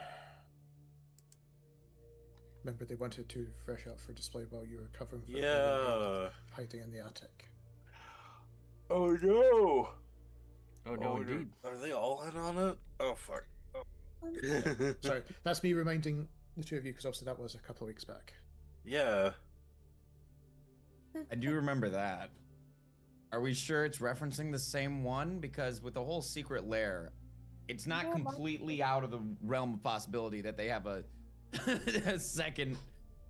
Remember, they wanted to fresh up for display while you were covering for Yeah. hiding in the attic. Oh no! Oh no, indeed. Are they all in on it? Oh fuck. Sorry, that's me reminding the two of you, because obviously that was a couple of weeks back. Yeah. I do remember that. Are we sure it's referencing the same one? Because with the whole secret lair, it's not completely out of the realm of possibility that they have a second,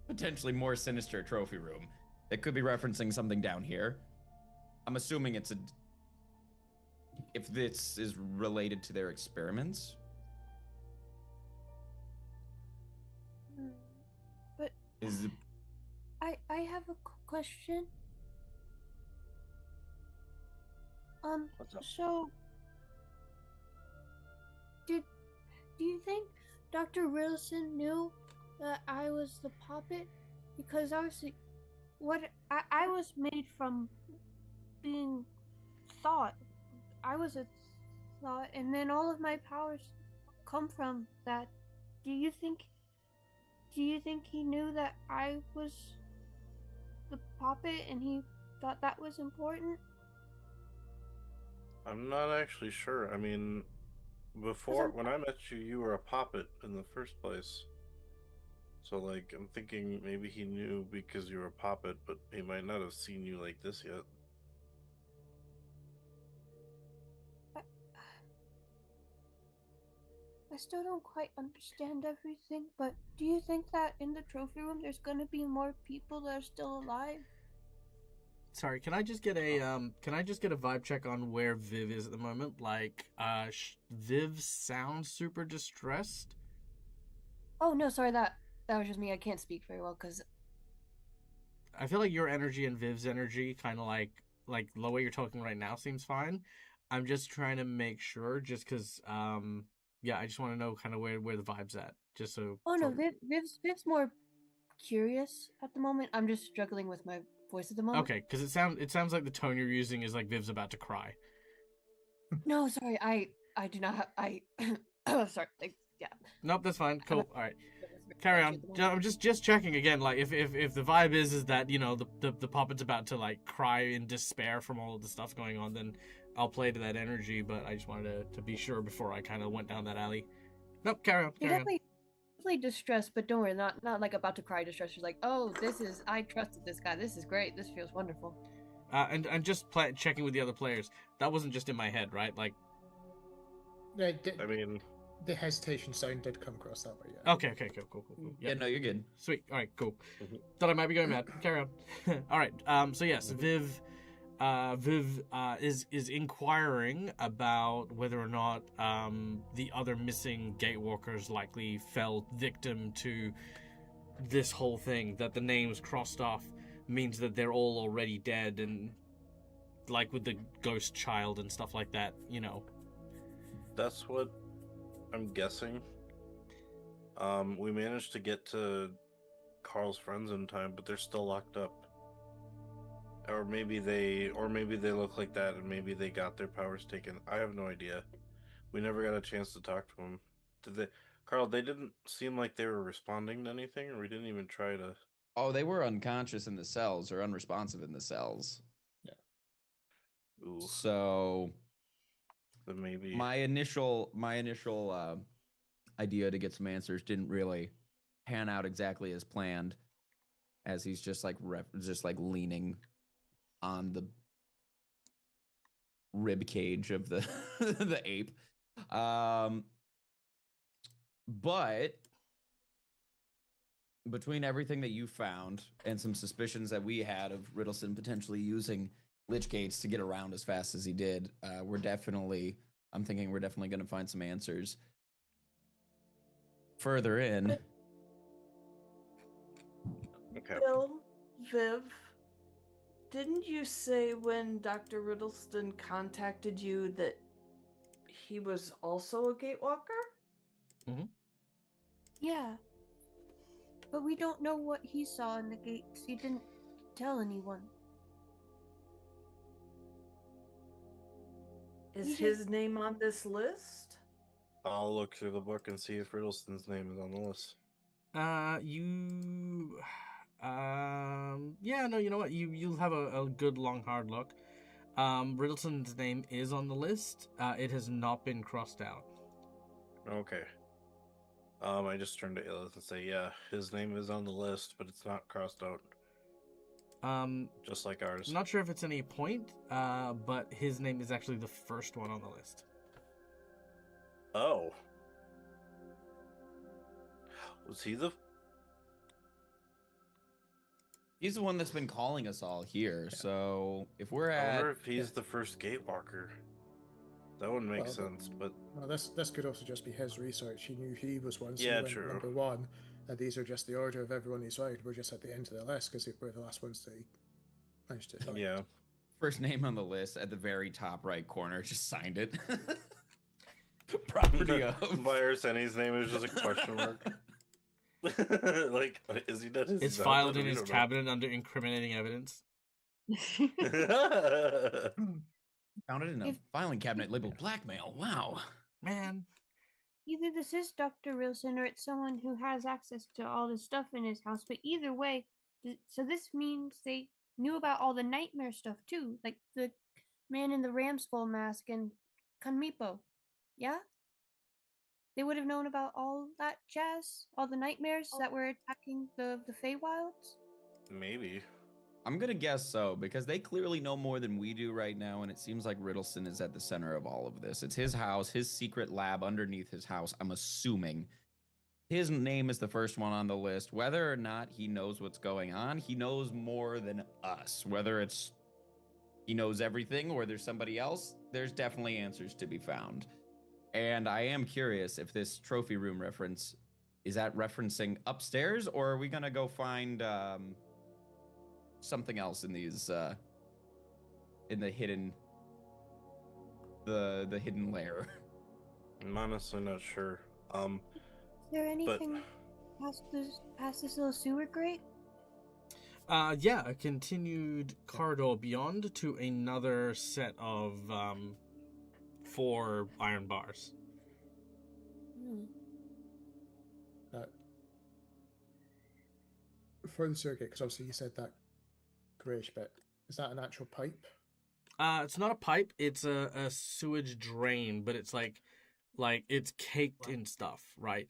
potentially more sinister trophy room. It could be referencing something down here. I'm assuming it's if this is related to their experiments. But Is it... I have a question. What's up? So do you think Dr. Wilson knew that I was the puppet? Because obviously, I was made from being thought. I was a thought, and then all of my powers come from that. Do you think he knew that I was the puppet and he thought that was important? I'm not actually sure. I mean, before, when I met you, you were a puppet in the first place. So, like, I'm thinking maybe he knew because you were a puppet, but he might not have seen you like this yet. I still don't quite understand everything, but do you think that in the trophy room there's gonna be more people that are still alive? Sorry, can I just get a vibe check on where Viv is at the moment? Like, Viv sounds super distressed. Oh no, sorry, that was just me. I can't speak very well because I feel like your energy and Viv's energy, kind of like the way you're talking right now, seems fine. I'm just trying to make sure, just because, yeah, I just want to know kind of where the vibe's at, just so. Oh no, Viv's more curious at the moment. I'm just struggling with my voice at the moment. Okay, because it sounds like the tone you're using is like Viv's about to cry. No, sorry, I do not have sorry, yeah. Nope, that's fine. Cool. All right, carry on. I'm just checking again. Like, if the vibe is that, you know, the puppet's about to like cry in despair from all of the stuff going on, then I'll play to that energy. But I just wanted to be sure before I kind of went down that alley. Nope, carry on. Definitely distressed, but don't worry, not like about to cry distressed. She's like, oh, I trusted this guy. This is great. This feels wonderful. And just checking with the other players. That wasn't just in my head, right? Like, I mean, The hesitation sound did come across that way, yeah. Okay, cool. Yeah, no, you're good. Sweet. All right, cool. Mhm. Thought I might be going mad. Carry on. All right. So yes, Viv is inquiring about whether or not the other missing Gatewalkers likely fell victim to this whole thing. That the names crossed off means that they're all already dead, and like with the ghost child and stuff like that, you know. that's what I'm guessing. We managed to get to Carl's friends in time, but they're still locked up. Or maybe they look like that, and maybe they got their powers taken. I have no idea. We never got a chance to talk to them. Did they, Carl? They didn't seem like they were responding to anything, or we didn't even try to. Oh, they were unconscious in the cells or unresponsive in the cells. Ooh, So then maybe. my initial idea to get some answers didn't really pan out exactly as planned, as he's just like leaning on the rib cage of the the ape. But between everything that you found and some suspicions that we had of Riddleson potentially using Lich Gates to get around as fast as he did, I'm thinking we're definitely going to find some answers further in. Okay. Bill, Viv, didn't you say when Dr. Riddleston contacted you that he was also a Gatewalker? Yeah. But we don't know what he saw in the gates. He didn't tell anyone. Is his name on this list? I'll look through the book and see if Riddleston's name is on the list. Yeah, no, you know what? You'll have a good long hard look. Riddleson's name is on the list. It has not been crossed out. Okay. I just turned to Ilith and say, yeah, his name is on the list, but it's not crossed out. Just like ours. I'm not sure if it's any point, but his name is actually the first one on the list. Oh. Was he the... He's the one that's been calling us all here. So if we're I at, wonder if he's the first Gatewalker. That wouldn't make sense, but... Well, this could also just be his research. He knew he was one, so Yeah, he went true. number one. And these are just the order of everyone he's found. We're just at the end of the list because we're the last ones to manage to find. Yeah. first name on the list at the very top right corner, just signed it. Property of. Myersenny's name is just a question mark. Like, is he dead? It's filed in his cabinet under incriminating evidence. Found it in a filing cabinet labeled blackmail. Wow. Man. Either this is Dr. Wilson or it's someone who has access to all the stuff in his house, but either way, so this means they knew about all the nightmare stuff too, like the man in the ram skull mask and Kanmipo. Yeah? They would have known about all that jazz, all the nightmares that were attacking the Feywilds? Maybe. I'm gonna guess so, because they clearly know more than we do right now, and it seems like Riddleson is at the center of all of this. It's his house, his secret lab underneath his house, I'm assuming. His name is the first one on the list. Whether or not he knows what's going on, he knows more than us. Whether it's he knows everything or there's somebody else, there's definitely answers to be found. And I am curious if this trophy room reference, is that referencing upstairs, or are we gonna go find something else in these in the hidden hidden lair? I'm honestly not sure. Is there anything past this little sewer grate? Yeah, a continued corridor beyond to another set of 4 iron bars. For the circuit, because obviously you said that grayish bit. Is that an actual pipe? It's not a pipe, it's a sewage drain, but it's like it's caked in stuff, right?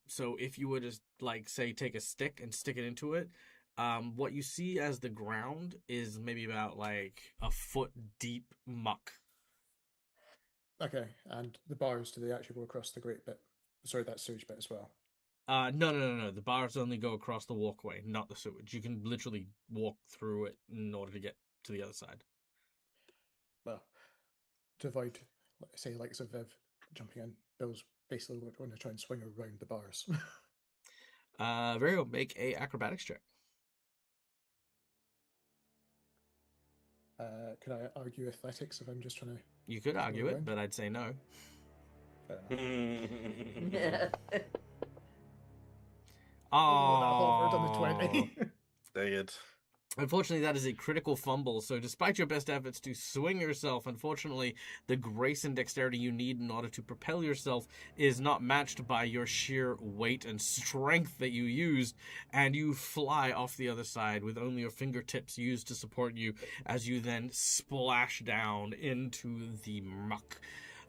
So if you were to, like, say, take a stick and stick it into it, what you see as the ground is maybe about like a foot deep muck. Okay, and the bars, do they actually go across the great bit? Sorry, that sewage bit as well. No. The bars only go across the walkway, not the sewage. You can literally walk through it in order to get to the other side. Well, to avoid, say, like a Viv jumping in, Bill's basically going to try and swing around the bars. Very well. Make a acrobatics check. Could I argue athletics if I'm just trying to... You could argue it, around? but I'd say no. Fair enough. Yeah. Oh, that hovered on the Oh, 20. Dang it. Unfortunately, that is a critical fumble. So, despite your best efforts to swing yourself, unfortunately, the grace and dexterity you need in order to propel yourself is not matched by your sheer weight and strength that you used, and you fly off the other side with only your fingertips used to support you as you then splash down into the muck.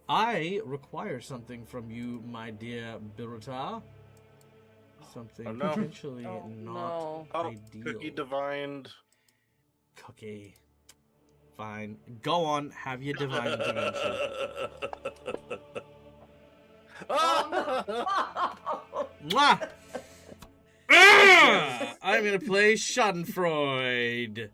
I require something from you, my dear B03. Something Oh, no. potentially Oh, not no. Oh, ideal. Cookie divined. Cookie. Fine. Go on, have your divine intervention. Mwah! I'm gonna play Schadenfreude.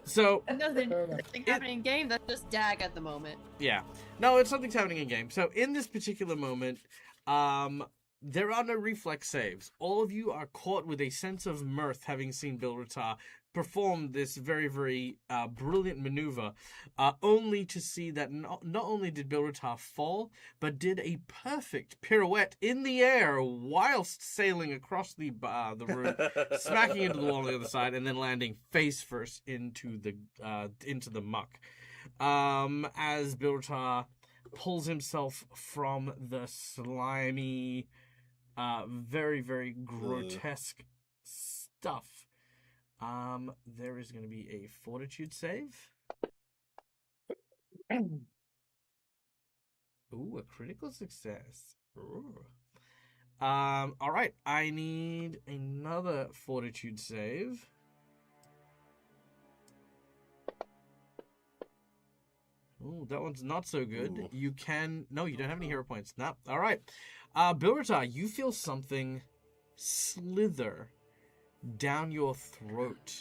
So, Nothing, Fair enough. nothing happening in game. That's just Dag at the moment. yeah. No, it's something's happening in game. So, in this particular moment, there are no reflex saves. All of you are caught with a sense of mirth, having seen B03 perform this very, very brilliant maneuver, only to see that not only did B03 fall, but did a perfect pirouette in the air whilst sailing across the room, smacking into the wall on the other side, and then landing face first into the muck. As B03 pulls himself from the slimy, very, very grotesque stuff. There is going to be a fortitude save. Ooh, a critical success. Ooh. All right, I need another fortitude save. Ooh, that one's not so good. Ooh. You don't have any hero points. No. All right. B03, you feel something slither down your throat.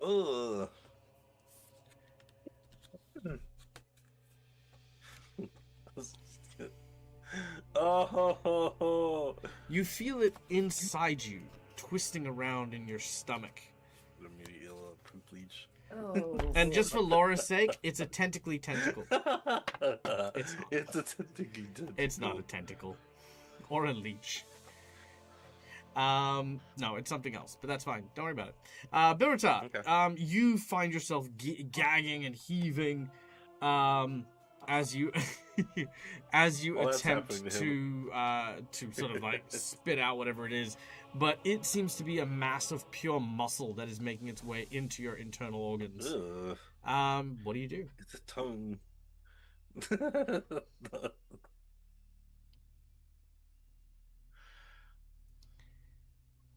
Ugh. Oh. You feel it inside you, twisting around in your stomach. Immediate poop leech. Oh. And just for Laura's sake, it's a tentacly tentacle. It's a tentacle. It's not a tentacle. Or a leech. No, it's something else, but that's fine. Don't worry about it. B03, Okay. you find yourself gagging and heaving, as you Well, that's attempt happening to sort of like spit out whatever it is, but it seems to be a mass of pure muscle that is making its way into your internal organs. Ugh. What do you do? It's a tongue.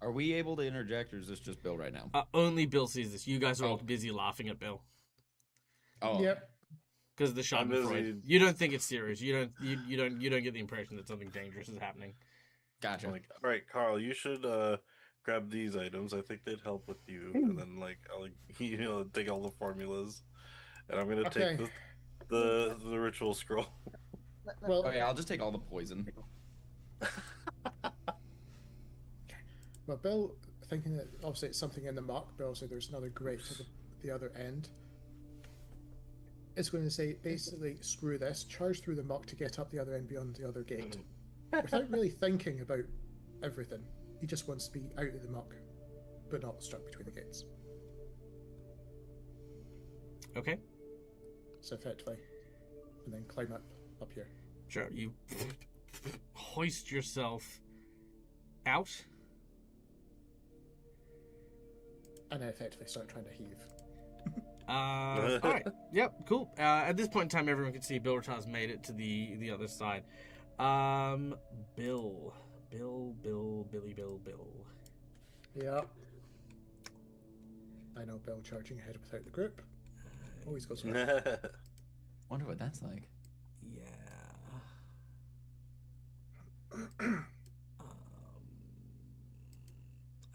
Are we able to interject, or is this just Bill right now? Only Bill sees this. You guys are all Oh. busy laughing at Bill Oh, Yep. because of the I'm Schadenfreude. busy. You don't think it's serious. You don't get the impression that something dangerous is happening. gotcha. I'm like, all right, Carl, you should grab these items. I think they'd help with you. And then I'll take all the formulas, and I'm gonna Okay. take the ritual scroll. Well, Okay, I'll just take all the poison. well, Bill, thinking that obviously it's something in the muck, but also there's another grate at the other end, is going to say, basically, screw this, charge through the muck to get up the other end beyond the other gate. Without really thinking about everything. He just wants to be out of the muck, but not stuck between the gates. Okay, So effectively, and then climb up here. sure. You hoist yourself out. And then effectively start trying to heave. All right. Yep. Cool. At this point in time, everyone can see B03's made it to the other side. Bill. Yeah. I know Bill charging ahead without the group. Always goes well. Wonder what that's like. Yeah.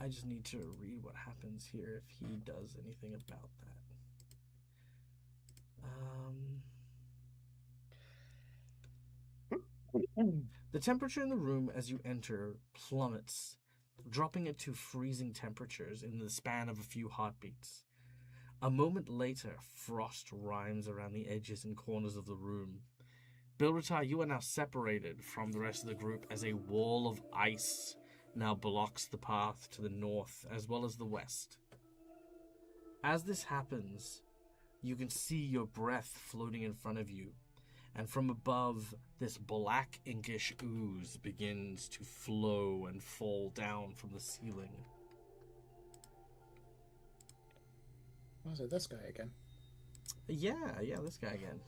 I just need to read what happens here if he does anything about that. The temperature in the room as you enter plummets, dropping it to freezing temperatures in the span of a few heartbeats. A moment later, frost rhymes around the edges and corners of the room. B03, you are now separated from the rest of the group as a wall of ice now blocks the path to the north as well as the west. As this happens, you can see your breath floating in front of you, and from above, this black inkish ooze begins to flow and fall down from the ceiling. Was it this guy again? Yeah, this guy again.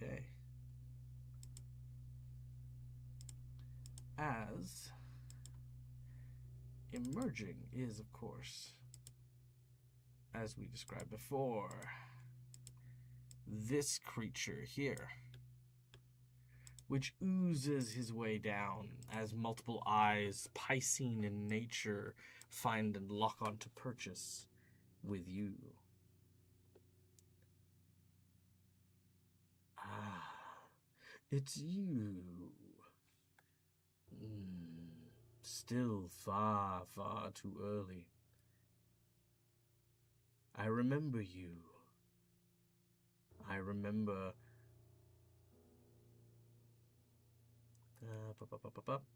Okay. As emerging is, of course, as we described before, this creature here, which oozes his way down as multiple eyes, Piscine in nature, find and lock onto purchase with you. Ah, it's you. Still far, far too early. I remember you. I remember...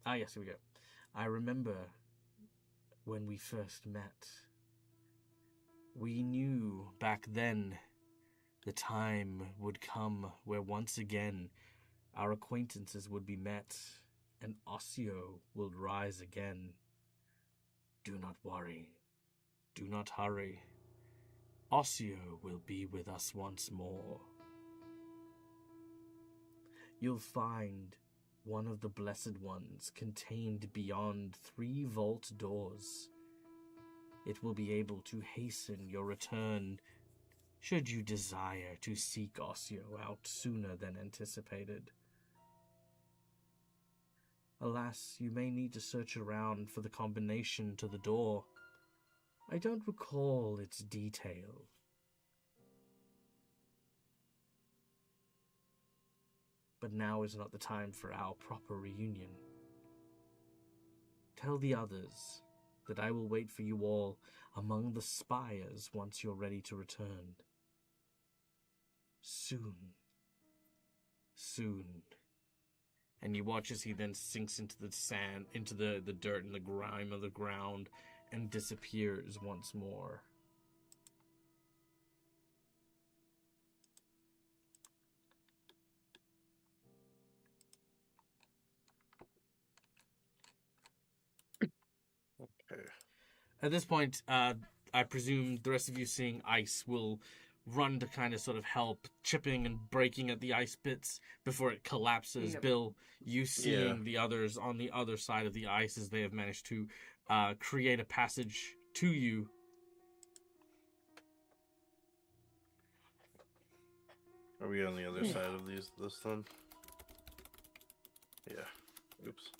yes, here we go. I remember when we first met. We knew back then the time would come where once again our acquaintances would be met and Osseo will rise again. Do not worry. Do not hurry. Osseo will be with us once more. You'll find one of the Blessed Ones contained beyond 3 vault doors. It will be able to hasten your return should you desire to seek Osseo out sooner than anticipated. Alas, you may need to search around for the combination to the door. I don't recall its detail. But now is not the time for our proper reunion. Tell the others that I will wait for you all among the spires once you're ready to return. Soon. Soon. And you watch as he then sinks into the sand, into the dirt and the grime of the ground, and disappears once more. Okay. At this point, I presume the rest of you seeing ice will run to kind of sort of help, chipping and breaking at the ice bits before it collapses. Yep. Bill, you seeing Yeah. the others on the other side of the ice as they have managed to create a passage to you. Are we on the other side of this then? Yeah. Oops.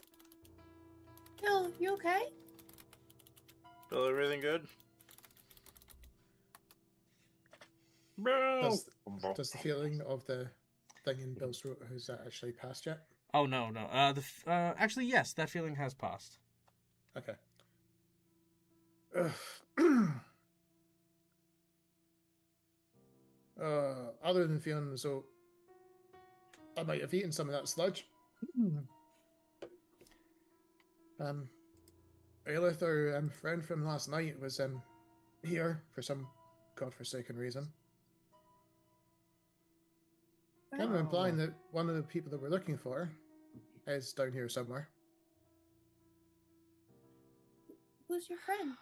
Bill, you okay? Bill, everything good? Does the feeling of the thing in Bill's throat, has that actually passed yet? Oh, no. Actually, yes, that feeling has passed. Okay. Other than feeling as though I might have eaten some of that sludge. Aelith, our friend from last night, was here for some godforsaken reason. Kind of implying that one of the people that we're looking for is down here somewhere. Who's your friend?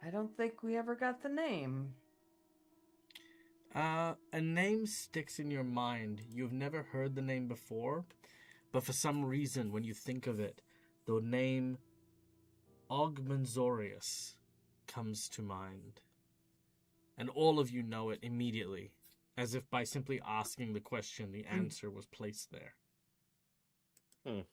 I don't think we ever got the name. A name sticks in your mind. You've never heard the name before, but for some reason, when you think of it, the name Ogmanzorius comes to mind. And all of you know it immediately, as if by simply asking the question, the answer was placed there. And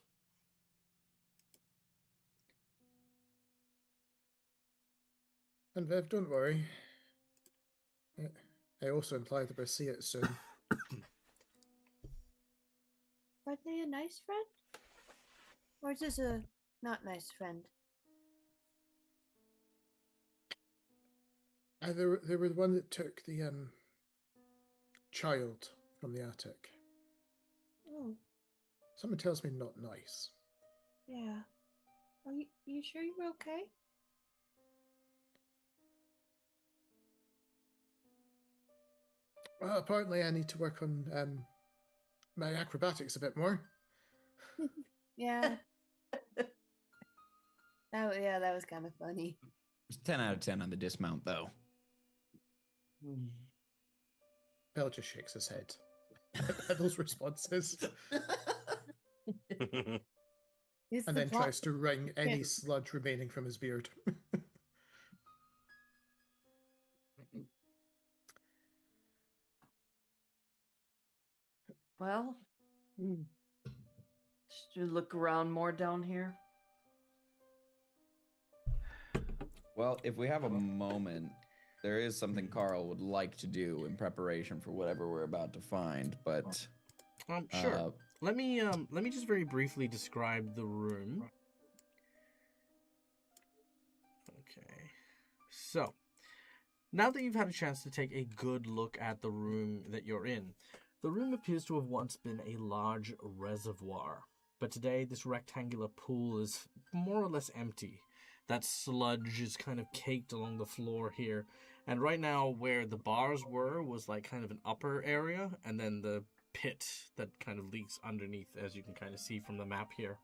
Viv, don't worry. I also imply that we'll see it soon. Are they a nice friend? Or is this a not nice friend? They were the one that took the child from the attic. Oh, Someone tells me not nice. yeah. Are you sure you were okay? Well, apparently I need to work on my acrobatics a bit more. Yeah. That was kind of funny. It's 10 out of 10 on the dismount, though. Bell just shakes his head at those responses It's and the then plot. tries to wring any sludge remaining from his beard. Well, should we look around more down here? Well, if we have a moment, there is something Carl would like to do in preparation for whatever we're about to find, but... Sure. Let me just very briefly describe the room. Okay. So, now that you've had a chance to take a good look at the room that you're in, the room appears to have once been a large reservoir, but today this rectangular pool is more or less empty. That sludge is kind of caked along the floor here, and right now where the bars were was like kind of an upper area, and then the pit that kind of leaks underneath, as you can kind of see from the map here.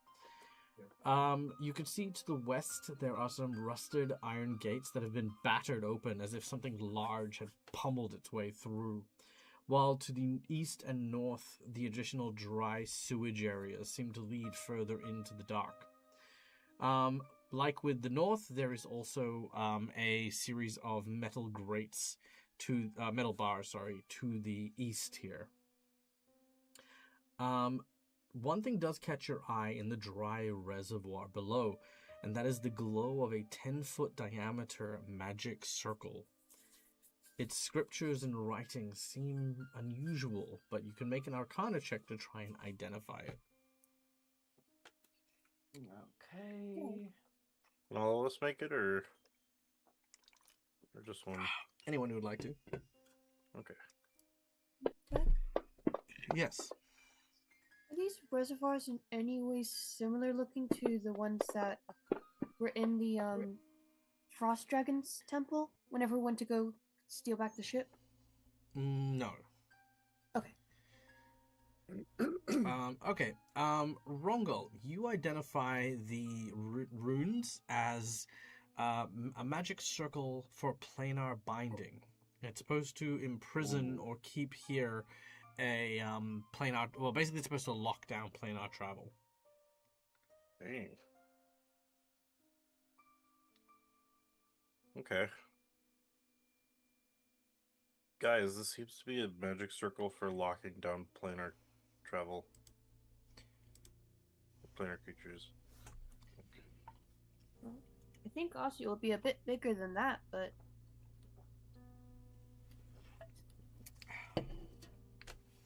You can see to the west there are some rusted iron gates that have been battered open as if something large had pummeled its way through, while to the east and north the additional dry sewage areas seem to lead further into the dark. Like with the north, there is also a series of metal grates to metal bars, to the east here. One thing does catch your eye in the dry reservoir below, and that is the glow of a 10-foot diameter magic circle. Its scriptures and writings seem unusual, but you can make an Arcana check to try and identify it. Okay. All of us make it, or just one? Anyone who would like to? Okay. Yes. Are these reservoirs in any way similar looking to the ones that were in the Frost Dragon's temple whenever we went to go steal back the ship? No. Okay. Okay. Rongol, you identify the runes as a magic circle for planar binding. It's supposed to imprison or keep here a planar. Well, basically, it's supposed to lock down planar travel. Dang. Okay. Guys, this seems to be a magic circle for locking down planar travel. Planar creatures. Well, I think Aussie will be a bit bigger than that, but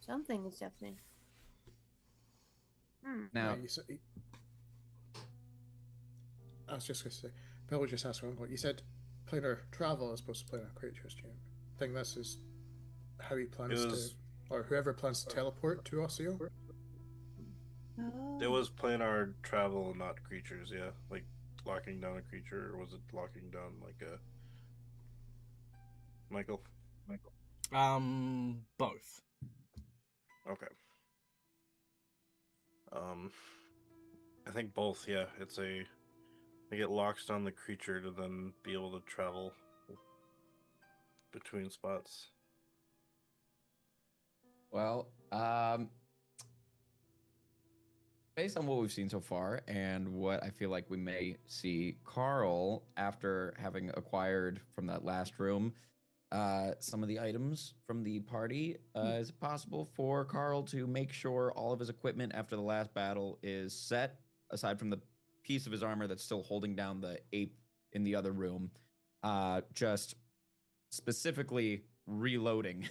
something is definitely. Now, I was just going to say, Bill just asked one point. You said planar travel as opposed to planar creatures, do you think this is how he plans to, or whoever plans to teleport to Osseo? Oh. It was planar travel, not creatures, yeah. Like locking down a creature, or was it locking down like a... Michael? Both. Okay. I think both, yeah. It's a... it locks down the creature to then be able to travel between spots. Well, based on what we've seen so far and what I feel like we may see, Carl, after having acquired from that last room some of the items from the party, is it possible for Carl to make sure all of his equipment after the last battle is set, aside from the piece of his armor that's still holding down the ape in the other room, just specifically reloading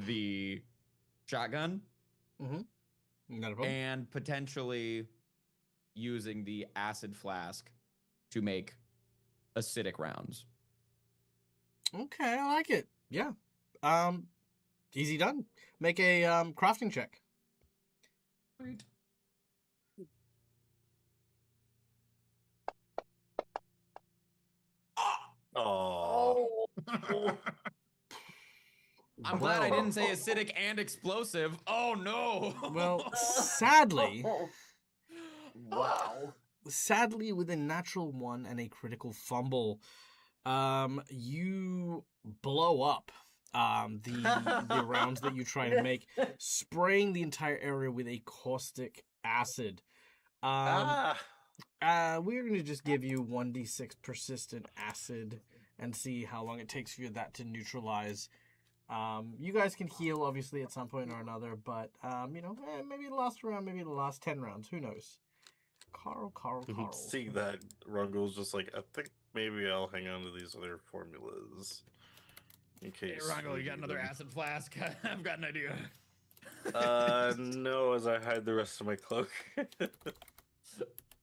the shotgun Not a problem. and potentially using the acid flask to make acidic rounds. Okay, I like it. Yeah. Easy done. Make a crafting check. Sweet. Oh. I'm glad I didn't say acidic and explosive. Oh no. Well, sadly, Wow. sadly, with a natural one and a critical fumble, you blow up the rounds that you try to make, spraying the entire area with a caustic acid. We're gonna just give you 1d6 persistent acid and see how long it takes for that to neutralize. You guys can heal obviously at some point or another, but maybe the last round, maybe the last 10 rounds, who knows? Carl. Seeing that, Rungo's just like, I think maybe I'll hang on to these other formulas in case. Hey, Rongo, you got another acid flask? I've got an idea. No, as I hide the rest of my cloak.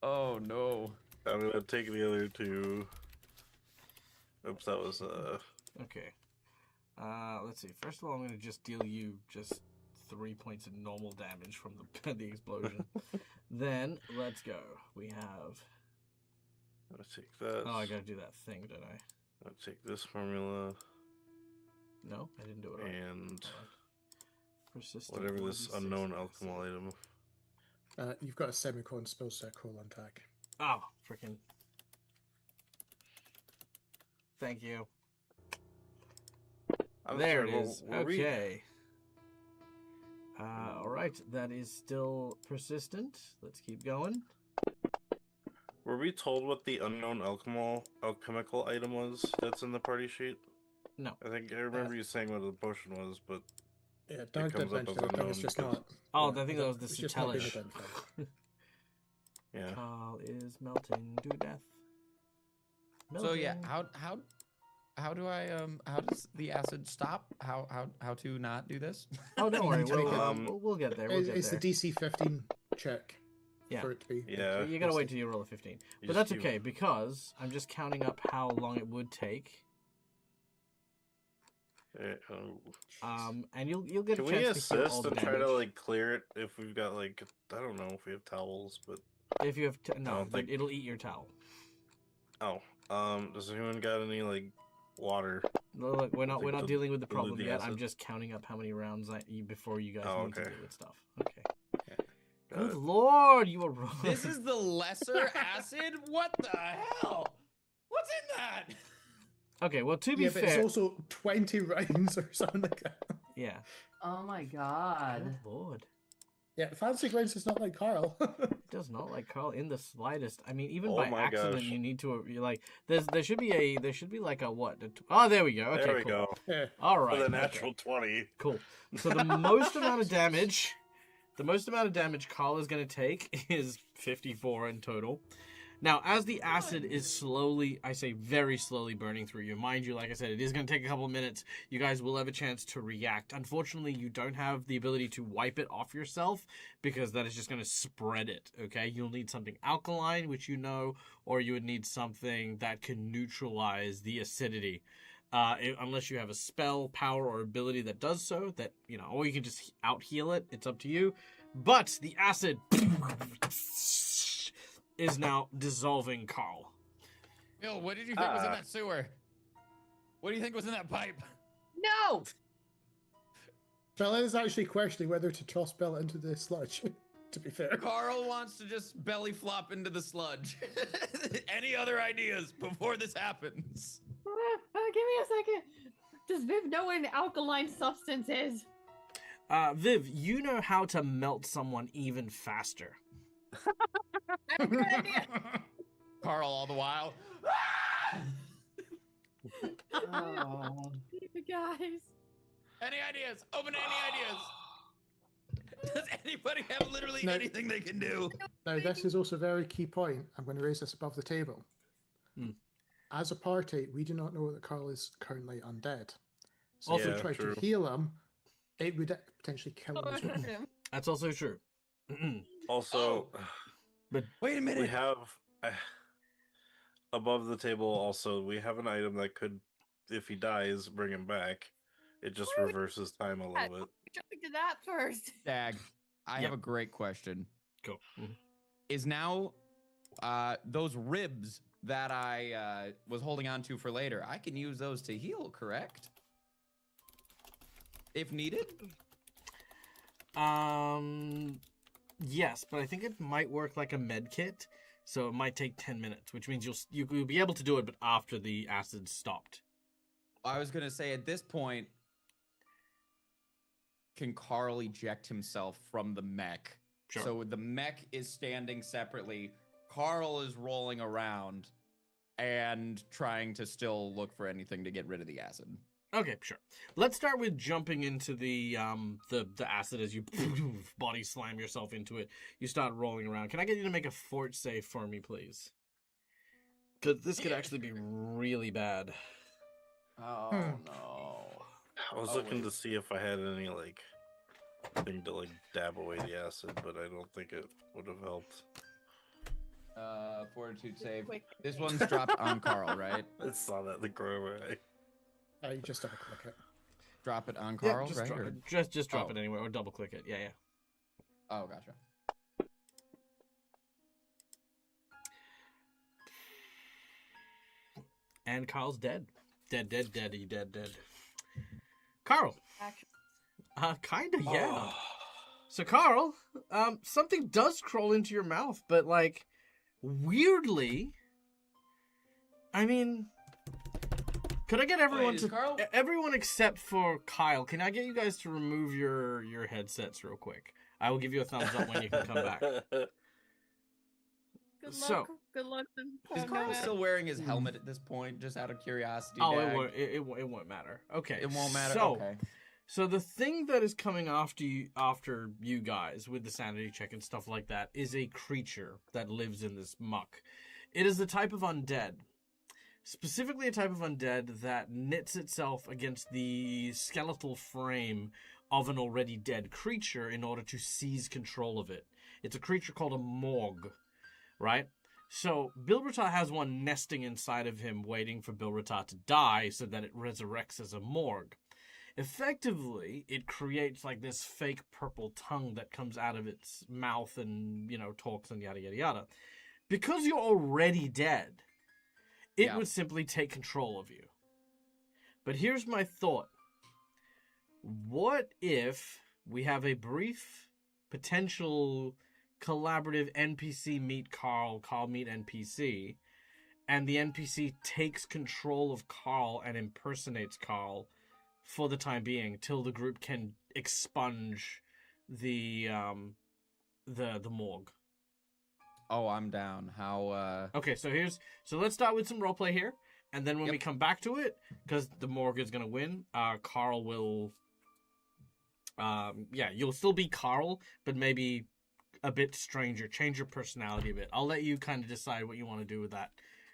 Oh no. I'm gonna take the other two. Oops, that was Okay. Let's see. First of all, I'm gonna just deal you just 3 points of normal damage from the explosion. Then let's go. We have. I'm gonna take that. Oh, I gotta do that thing, don't I? I'll take this formula No, I didn't do it right. and Persistent whatever this 1d6 unknown acid. alchemical item. You've got a semicolon spell circle on tag. Oh, freaking. Thank you. I'm There sorry, it is. were we- Okay. All right, that is still persistent. Let's keep going. Were we told what the unknown alchemical item was that's in the party sheet? No. I think I remember you saying what the potion was, but Yeah, Doug comes did up mention as it, but it's unknown just because- not. Oh, I think that was the it's just not being Satelish. identified. yeah. Carl is melting to death. So yeah, Melting. how do I how does the acid stop? How to not do this? Oh, don't worry. You take We'll get there. We'll get It's there. the DC 15 check Yeah. for it to be. Yeah. You gotta wait till you roll a 15. You But just that's keep- okay, because I'm just counting up how long it would take. And you'll get Can a we chance to heal all assist the and damage. try to like clear it if we've got like I don't know if we have towels, but If you have no, don't but think- it'll eat your towel. does anyone got any like water? Look, we're not Like dealing with the dilute problem the yet. I'm acid? just counting up how many rounds before you guys Oh, need to okay. deal with stuff. Okay. Got Good it. lord, you are wrong. This is the lesser acid? What the hell? What's in that? Okay, well, to be Yeah, but it's fair, also 20 rounds or something like that. yeah. Oh my god. Good lord. Yeah, fancy grounds is not like Carl. It does not like Carl in the slightest. I mean, even Oh by my accident, gosh. you need to you're like. There should be like a what? Oh, there we go. Okay, there we cool. go. Yeah. All For right. the okay. natural 20. Cool. So the most amount of damage, Carl is going to take is 54 in total. Now, as the acid is slowly, I say very slowly burning through you, mind you, like I said, it is going to take a couple of minutes. You guys will have a chance to react. Unfortunately, you don't have the ability to wipe it off yourself because that is just going to spread it, okay? You'll need something alkaline, which you know, or you would need something that can neutralize the acidity. Unless you have a spell, power, or ability that does so, that, or you can just out-heal it. It's up to you. But the acid is now dissolving Carl. Bill, what did you think was in that sewer? What do you think was in that pipe? No! Bella is actually questioning whether to toss Bella into the sludge, to be fair. Carl wants to just belly flop into the sludge. Any other ideas before this happens? Give me a second. Does Viv know what an alkaline substance is? Viv, you know how to melt someone even faster. I have a good idea. Carl all the while. Guys. Any ideas? Open any ideas. Does anybody have literally No. anything they can do? Now, this is also a very key point. I'm going to raise this above the table. As a party, we do not know that Carl is currently undead. So if we Yeah, try true. to heal him, it would potentially kill him Oh, as well. That's also true. Also, But Wait a minute. we have above the table. Also, we have an item that could, if he dies, bring him back. It just reverses time a little bit. Jumping to that first. Dag, I Yep. have a great question. go. Is now those ribs that I was holding on to for later, I can use those to heal, correct? If needed? Yes, but I think it might work like a med kit, so it might take 10 minutes, which means you'll be able to do it, but after the acid stopped. I was gonna say at this point, can Carl eject himself from the mech? Sure. So the mech is standing separately. Carl is rolling around and trying to still look for anything to get rid of the acid. Okay, sure. Let's start with jumping into the acid as you body slam yourself into it. You start rolling around. Can I get you to make a fort save for me, please? Because this could actually be really bad. Oh no. I was looking to see if I had any thing to dab away the acid, but I don't think it would have helped. Fortitude save. Quick. This one's dropped on Carl, right? I saw that in the corner. You just double click it. Drop it on Carl, just right? drop or- it. Just drop it anywhere or double click it. Yeah. Oh, gotcha. And Carl's dead. Dead. Carl. Action. Kinda, yeah. Oh. So Carl, something does crawl into your mouth, but weirdly, I mean, could I get everyone is Carl- everyone except for Kyle? Can I get you guys to remove your headsets real quick? I will give you a thumbs up when you can come back. Good So- luck. Good luck. Is Carl still wearing his helmet at this point, just out of curiosity? Oh, Dag? it won't matter. Okay, It won't matter. So, Okay. So the thing that is coming after you guys with the sanity check and stuff like that is a creature that lives in this muck. It is the type of undead. Specifically a type of undead that knits itself against the skeletal frame of an already dead creature in order to seize control of it. It's a creature called a morgue, right? So Bilratar has one nesting inside of him waiting for Bilratar to die so that it resurrects as a morgue. Effectively, it creates this fake purple tongue that comes out of its mouth and, talks and yada, yada, yada. Because you're already dead, it would simply take control of you. But here's my thought. What if we have a brief potential collaborative NPC meet Carl meet NPC, and the NPC takes control of Carl and impersonates Carl for the time being, till the group can expunge the morgue. Oh, I'm down. How? Okay, so let's start with some roleplay here, and then when we come back to it, because the morgue is gonna win, Carl will. You'll still be Carl, but maybe a bit stranger. Change your personality a bit. I'll let you kind of decide what you want to do with that,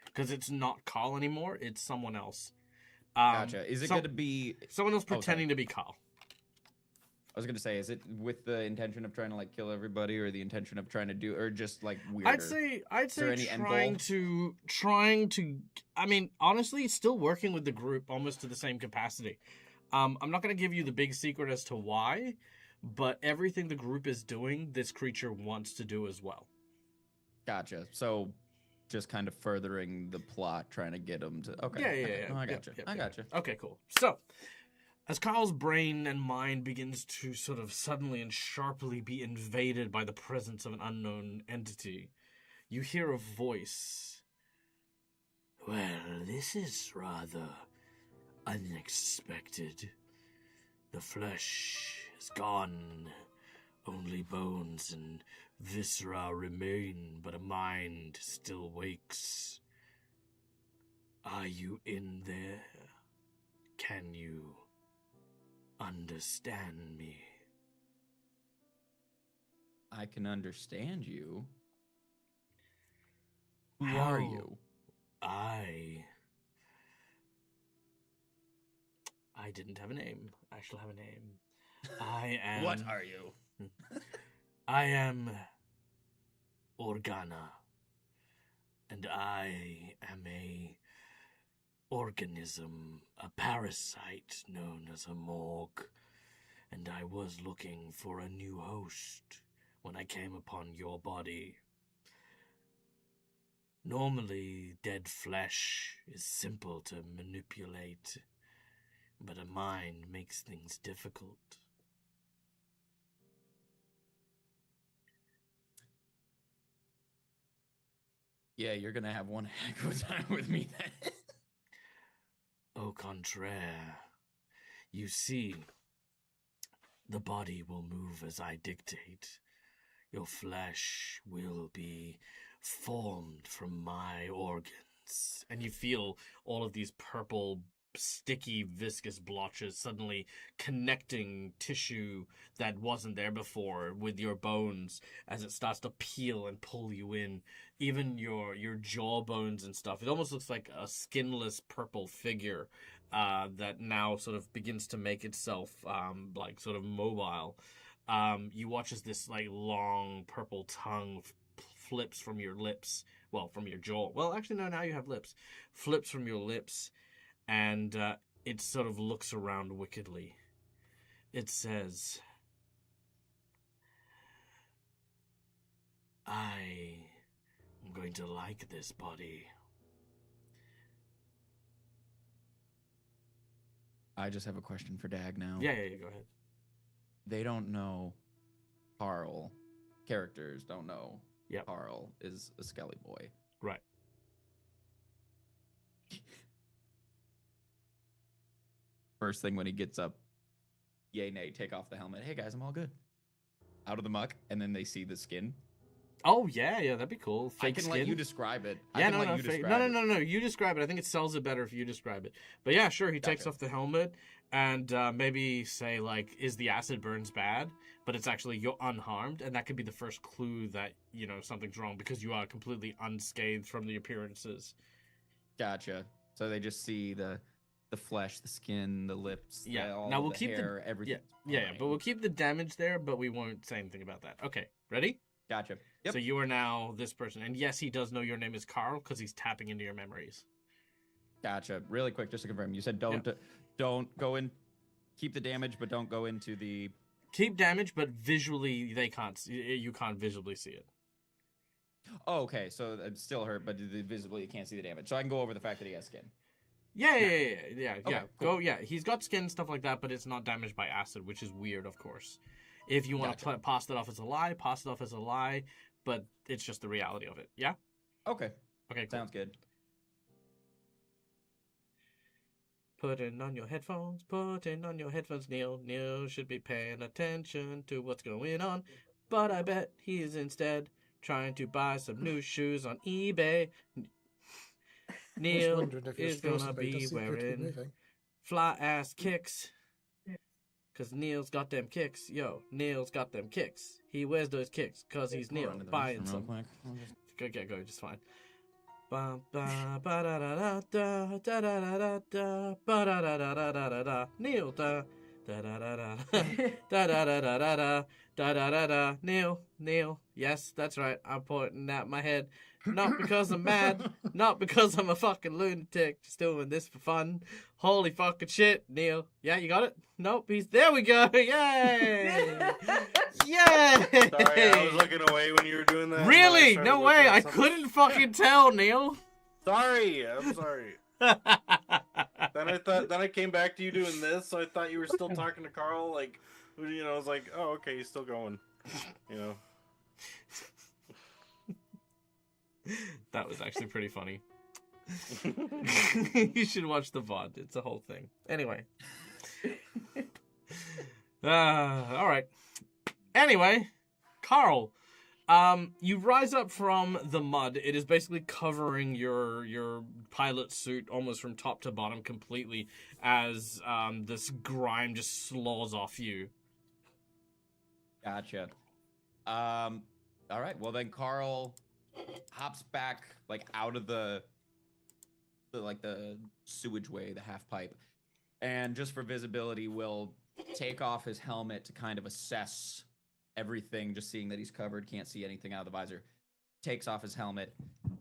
because it's not Carl anymore; it's someone else. Gotcha. Is it going to be someone else pretending to be Carl? I was going to say, is it with the intention of trying to kill everybody, or the intention of trying to do, or just weirder? I'd say there any end trying to. I mean, honestly, still working with the group almost to the same capacity. I'm not going to give you the big secret as to why, but everything the group is doing, this creature wants to do as well. Gotcha. So, just kind of furthering the plot, trying to get them to. Okay. Yeah. Oh, I gotcha. I gotcha. Okay, cool. So, as Carl's brain and mind begins to sort of suddenly and sharply be invaded by the presence of an unknown entity, you hear a voice. Well, this is rather unexpected. The flesh is gone. Only bones and viscera remain, but a mind still wakes. Are you in there? Can you understand me? I can understand you. Who are you? I didn't have a name. I shall have a name. I am... What are you? I am Organa. And I am a organism, a parasite known as a morgue. And I was looking for a new host when I came upon your body. Normally, dead flesh is simple to manipulate, but a mind makes things difficult. Yeah, you're gonna have one heck of a time with me then. Au contraire, you see, the body will move as I dictate. Your flesh will be formed from my organs. And you feel all of these purple, sticky, viscous blotches suddenly connecting tissue that wasn't there before with your bones as it starts to peel and pull you in. Even your jaw bones and stuff. It almost looks like a skinless purple figure that now sort of begins to make itself like sort of mobile. You watch as this like long purple tongue flips from your lips. Well, from your jaw. Well, actually, no, now you have lips. Flips from your lips, and it sort of looks around wickedly. It says, I am going to like this body. I just have a question for Dag now. Yeah, go ahead. They don't know Carl. Characters don't know Yep. Carl is a Skelly boy. Right. First thing when he gets up, yay, nay, take off the helmet. Hey guys, I'm all good. Out of the muck, and then they see the skin. Oh, yeah, that'd be cool. I Fake can skin. let you describe it. Yeah, I can let you fake. describe No, you describe it. I think it sells it better if you describe it. But yeah, sure, he takes Gotcha. off the helmet and maybe say, like, is the acid burns bad? But it's actually you're unharmed, and that could be the first clue that, something's wrong because you are completely unscathed from the appearances. Gotcha. So they just see the flesh, the skin, the lips, Yeah. all Now of we'll the keep hair, everything. Yeah, but we'll keep the damage there, but we won't say anything about that. Okay, ready? Gotcha. Yep. So you are now this person. And yes, he does know your name is Carl because he's tapping into your memories. Gotcha. Really quick, just to confirm, you said don't go in, keep the damage, but don't go into the... Keep damage, but visually you can't visually see it. Oh, okay. So it still hurt, but visibly you can't see the damage. So I can go over the fact that he has skin. Yeah. Okay, Go, cool. yeah. He's got skin and stuff like that, but it's not damaged by acid, which is weird, of course. If you want to pass that off as a lie, pass it off as a lie, but it's just the reality of it. Yeah? Okay. Okay, cool. Sounds good. Putting on your headphones, Neil. Neil should be paying attention to what's going on, but I bet he's instead trying to buy some new shoes on eBay. Neil is gonna be wearing fly-ass kicks. Cause Neil's got them kicks. Yo, Neil's got them kicks. He wears those kicks cause he's Neil buying some. Go, just fine. Ba ba ba da da da da da da da ba da da da da da da Neil da da da da da da da da da da da da da Neil. Yes, that's right. I'm pointing at my head. Not because I'm mad, not because I'm a fucking lunatic, just doing this for fun. Holy fucking shit, Neil. Yeah, you got it? Nope, there we go. Yay! Yay! Sorry, I was looking away when you were doing that. Really? No way. I couldn't fucking tell, Neil. Sorry, I'm sorry. Then I came back to you doing this, so I thought you were still talking to Carl. Like, I was like, oh, okay, he's still going. That was actually pretty funny. You should watch the VOD. It's a whole thing. Anyway. All right. Anyway, Carl, you rise up from the mud. It is basically covering your pilot suit almost from top to bottom completely as this grime just slows off you. Gotcha. All right. Well, then Carl hops back like out of the sewage way, the half pipe, and just for visibility, will take off his helmet to kind of assess everything. Just seeing that he's covered, can't see anything out of the visor. Takes off his helmet,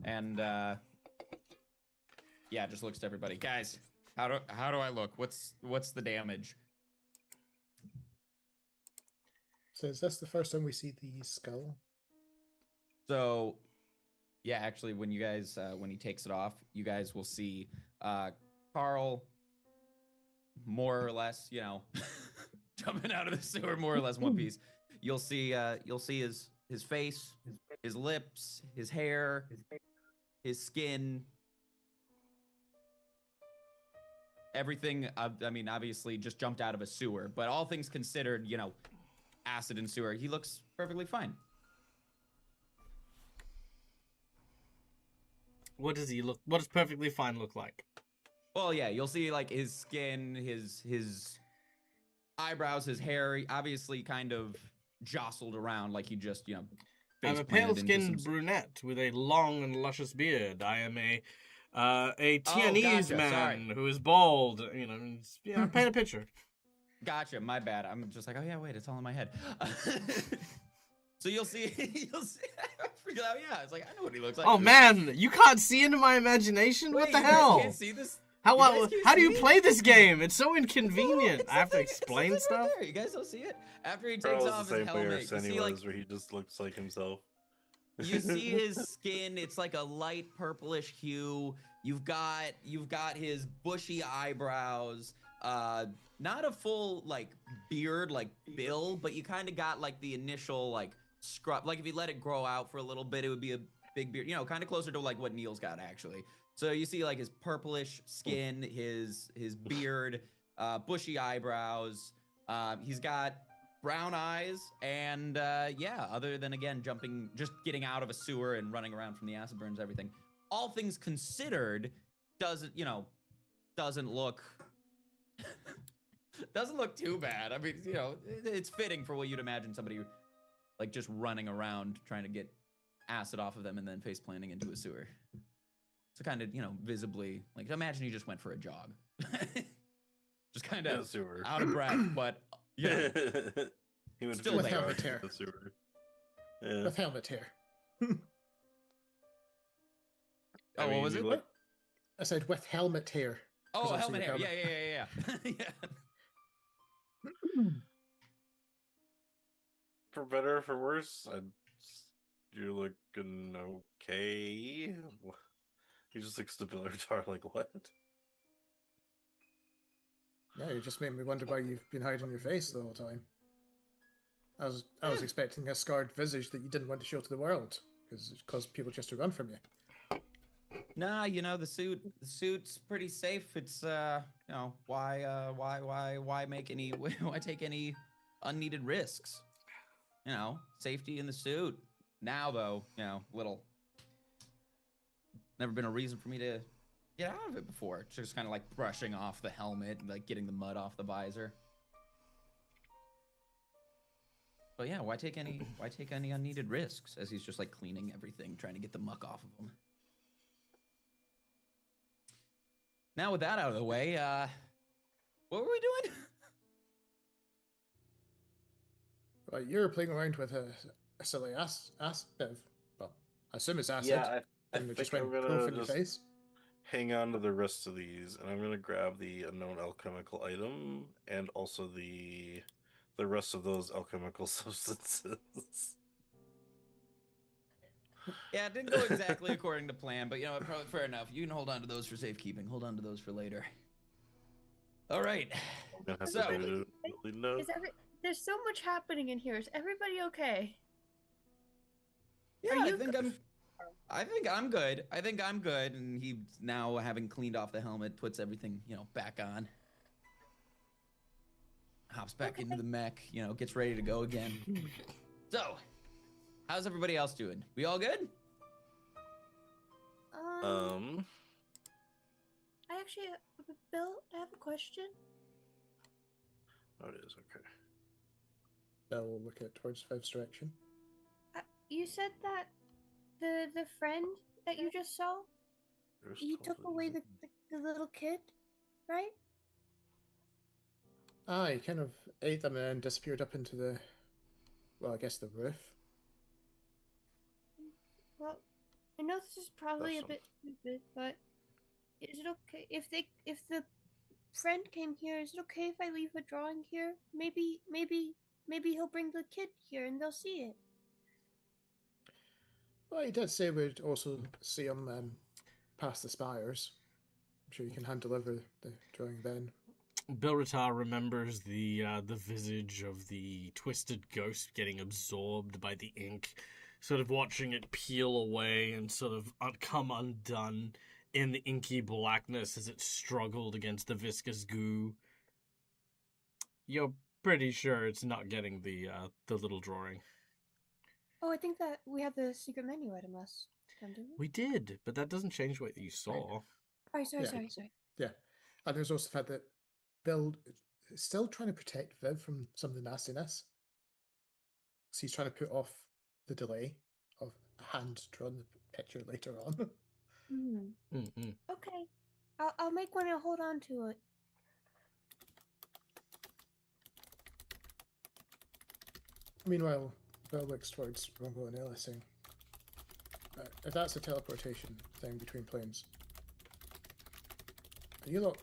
and yeah, just looks to everybody. Guys, how do I look? What's the damage? So is this the first time we see the skull? So, yeah, actually, when you guys when he takes it off, you guys will see Carl more or less, you know, jumping out of the sewer more or less in one piece. You'll see his face, his lips, his hair, his skin. Everything, I mean, obviously just jumped out of a sewer, but all things considered, you know, acid and sewer, he looks perfectly fine. What does he look? What does perfectly fine look like? Well, yeah, you'll see like his skin, his eyebrows, his hair, obviously kind of jostled around like he just, you know, I'm a face planted into pale-skinned some- brunette with a long and luscious beard. I am a Tianese gotcha, man sorry. who is bald. You know, paint a picture. Gotcha, my bad. I'm just like, oh yeah, wait, it's all in my head. So you'll see, I forget out, yeah, it's like, I know what he looks like. Oh man, you can't see into my imagination. Wait, What the you guys hell? can't see this? How You guys can't how do see you me? play this game? It's so inconvenient. It's I have to the thing- it's the explain thing stuff. Right there. You guys don't see it? After he takes Carl's off the his same way helmet, you Arsenio see like was, where he just looks like himself. you see his skin, it's like a light purplish hue. You've got his bushy eyebrows, not a full like beard like Bill, but you kind of got like the initial like scrub, like if you let it grow out for a little bit it would be a big beard, you know, kind of closer to like what Neil's got actually. So you see like his purplish skin, his beard, bushy eyebrows, he's got brown eyes, and yeah, other than again jumping, just getting out of a sewer and running around from the acid burns, everything, all things considered, doesn't look doesn't look too bad. I mean, you know, it's fitting for what you'd imagine somebody like just running around trying to get acid off of them and then face planting into a sewer. So kind of, you know, visibly, like imagine you just went for a jog. Just kind Yeah, of sewer. out of breath, but yeah. He went Still to with there. helmet hair. the sewer. Yeah. With helmet hair. I Oh, what mean, was you it? look- I said with helmet hair. Oh, Because helmet hair. obviously Yeah. Yeah. for better or for worse, you're looking okay. He just looks to Billardar like, what? Yeah, you just made me wonder why you've been hiding your face the whole time. I was expecting a scarred visage that you didn't want to show to the world, because it caused people just to run from you. Nah, you know, the suit's pretty safe. It's you know, why make any why take any unneeded risks? You know, safety in the suit. Now though, you know, never been a reason for me to get out of it before. Just kind of like brushing off the helmet and like getting the mud off the visor. But yeah, why take any unneeded risks as he's just like cleaning everything, trying to get the muck off of him. Now with that out of the way, what were we doing? Well, you're playing around with a silly well, I assume it's acid. Yeah, I and it think just went I'm poof gonna in your just face. hang on to the rest of these, and I'm gonna grab the unknown alchemical item and also the rest of those alchemical substances. Yeah, it didn't go exactly according to plan, but you know what, probably fair enough. You can hold on to those for safekeeping. Hold on to those for later. All right. I'm gonna have So- to do it. Really no. There's so much happening in here. Is everybody okay? Yeah, Are I you think I'm good. I think I'm good. And he, now having cleaned off the helmet, puts everything, you know, back on. hops back into the mech, gets ready to go again. So, how's everybody else doing? We all good? I actually, Bill, I have a question. Oh, it is okay. They'll look at towards Viv's direction. You said that the friend that you just saw, he took away the little kid, right? He kind of ate them and then disappeared up into the, well, I guess the roof. Well, I know this is probably That's a bit stupid, but is it okay if the friend came here? Is it okay if I leave a drawing here? Maybe he'll bring the kid here and they'll see it. Well, he did say we'd also see him past the spires. I'm sure you can hand deliver the drawing then. Bilratar remembers the visage of the twisted ghost getting absorbed by the ink, sort of watching it peel away and sort of come undone in the inky blackness as it struggled against the viscous goo. You're pretty sure it's not getting the little drawing. Oh, I think that we have the secret menu item last time, didn't we? We did, but that doesn't change what you saw. Sorry. Yeah. And there's also the fact that Bill is still trying to protect Viv from some of the nastiness. So he's trying to put off the delay of a hand-drawn picture later on. Okay. I'll make one and hold on to it. Meanwhile, Bill looks towards Rumble and Ella saying, if that's a teleportation thing between planes, are you lot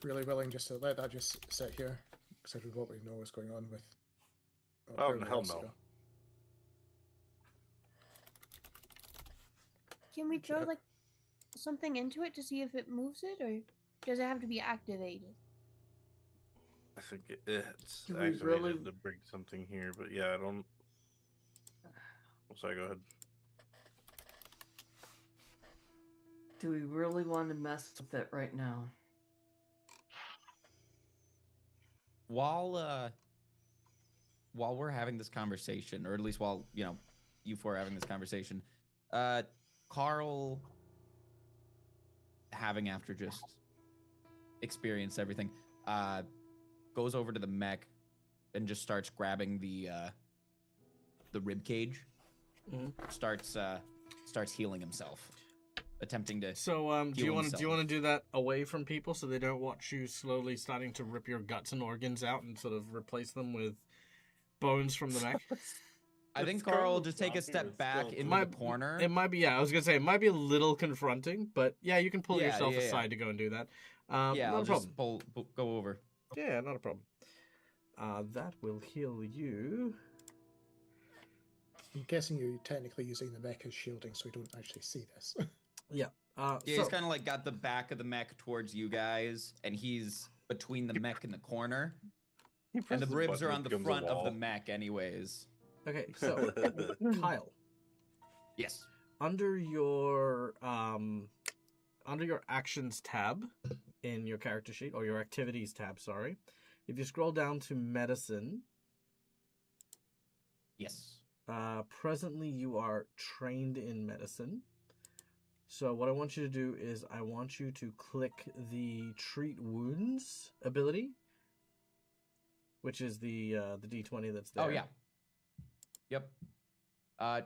really willing just to let that just sit here? Considering what we know is going on with... Oh, hell no. Can we throw, like, something into it to see if it moves it, or does it have to be activated? I think it's Do we activated really- to bring something here, but yeah, I don't... Sorry, go ahead. Do we really want to mess with it right now? While we're having this conversation, or at least while, you four are having this conversation, Carl, having after just experienced everything, goes over to the mech and just starts grabbing the rib cage. Starts healing himself, attempting to. So, do you want himself. to do that away from people so they don't watch you slowly starting to rip your guts and organs out and sort of replace them with bones from the mech? I think Carl will just take a step back into the corner. It might be, yeah. I was gonna say it might be a little confronting, but yeah, you can pull yourself aside to go and do that. I'll problem. just go over. Yeah, not a problem. That will heal you. I'm guessing you're technically using the mech as shielding, so we don't actually see this. Yeah. He's kind of like got the back of the mech towards you guys, and he's between the mech and the corner. And the ribs are on the front of the mech, anyways. Okay, so Kyle. Yes. Under your actions tab in your character sheet, or your activities tab, sorry, if you scroll down to medicine. Yes. Presently, you are trained in medicine. So what I want you to do is I want you to click the treat wounds ability, which is the D20 that's there. Oh yeah. Yep.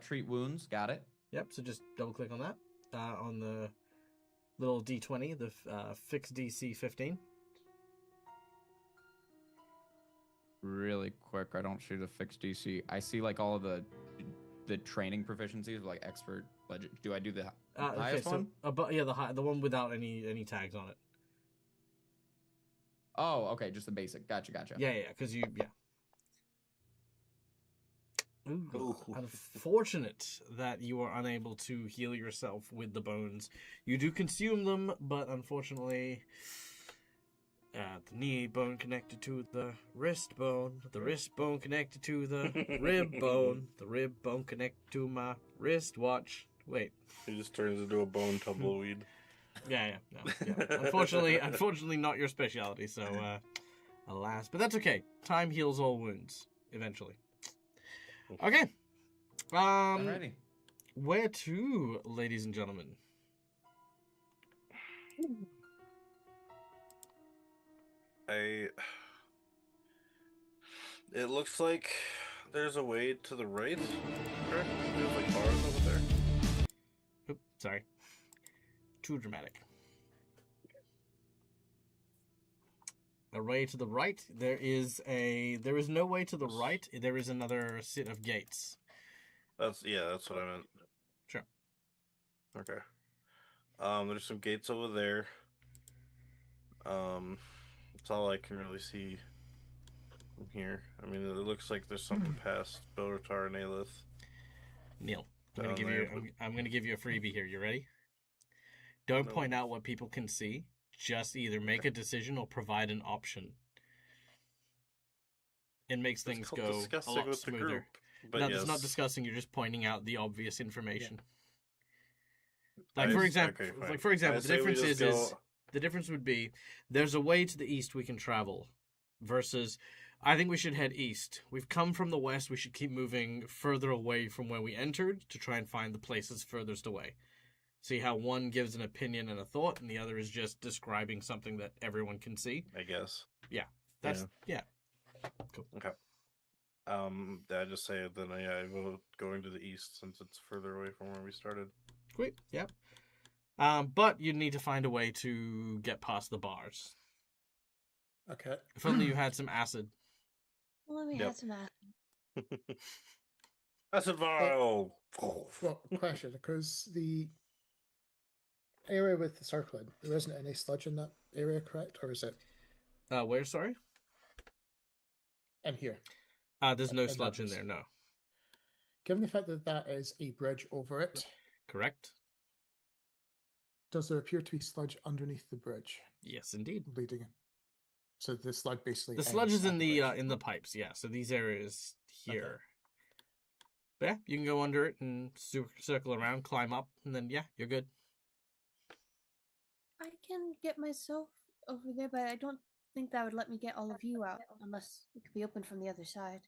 Treat wounds. Got it. Yep. So just double click on that on the little D20, the fixed DC 15. Really quick, I don't see the fixed DC. I see like all of the training proficiencies, like expert, legend. Do I do the highest one? The one without any tags on it. Oh, okay, just the basic. Gotcha. Yeah, because Ooh, unfortunate that you are unable to heal yourself with the bones. You do consume them, but unfortunately, the knee bone connected to the wrist bone connected to the rib bone connected to my wristwatch. Wait. He just turns into a bone tumbleweed. Yeah. Unfortunately not your specialty, so Alas, but that's okay. Time heals all wounds eventually. Okay. Alrighty. Where to, ladies and gentlemen? It looks like there's a way to the right, correct? There's like bars over there. Oop, sorry. Too dramatic. A way to the right. There is no way to the right. There is another set of gates. That's what I meant. Sure. Okay. There's some gates over there. That's all I can really see from here. I mean, it looks like there's something past B03 and Aelith. Neil, I'm Down gonna give there, you. but- I'm gonna give you a freebie here. You ready? Don't No. point out what people can see. Just either make a decision or provide an option. It makes It's things called go a discussing lot with the smoother. group. But No, yes, that's not discussing. You're just pointing out the obvious information. I Like for s- example, okay, fine. the I say we difference just is go- the difference would be there's a way to the east we can travel, versus I think we should head east. We've come from the west. We should keep moving further away from where we entered to try and find the places furthest away. See how one gives an opinion and a thought, and the other is just describing something that everyone can see. I guess. That's yeah. Okay. I just say then I vote going to the east since it's further away from where we started. Great. Yep. But you need to find a way to get past the bars. Okay. If only you had some acid. Well, let me Yep. have some acid. Acid vial. Well, question, because the area with the circling, there isn't any sludge in that area, correct? Or is it Where? Sorry. in here? There's no And that sludge in was- there. No. Given the fact that that is a bridge over it, Correct. does there appear to be sludge underneath the bridge Yes, indeed. leading in? So the sludge basically. The sludge ends is at in bridge. the pipes. Yeah. So these areas here. But yeah, you can go under it and circle around, climb up, and then yeah, you're good. I can get myself over there, but I don't think that would let me get all of you out unless it could be open from the other side.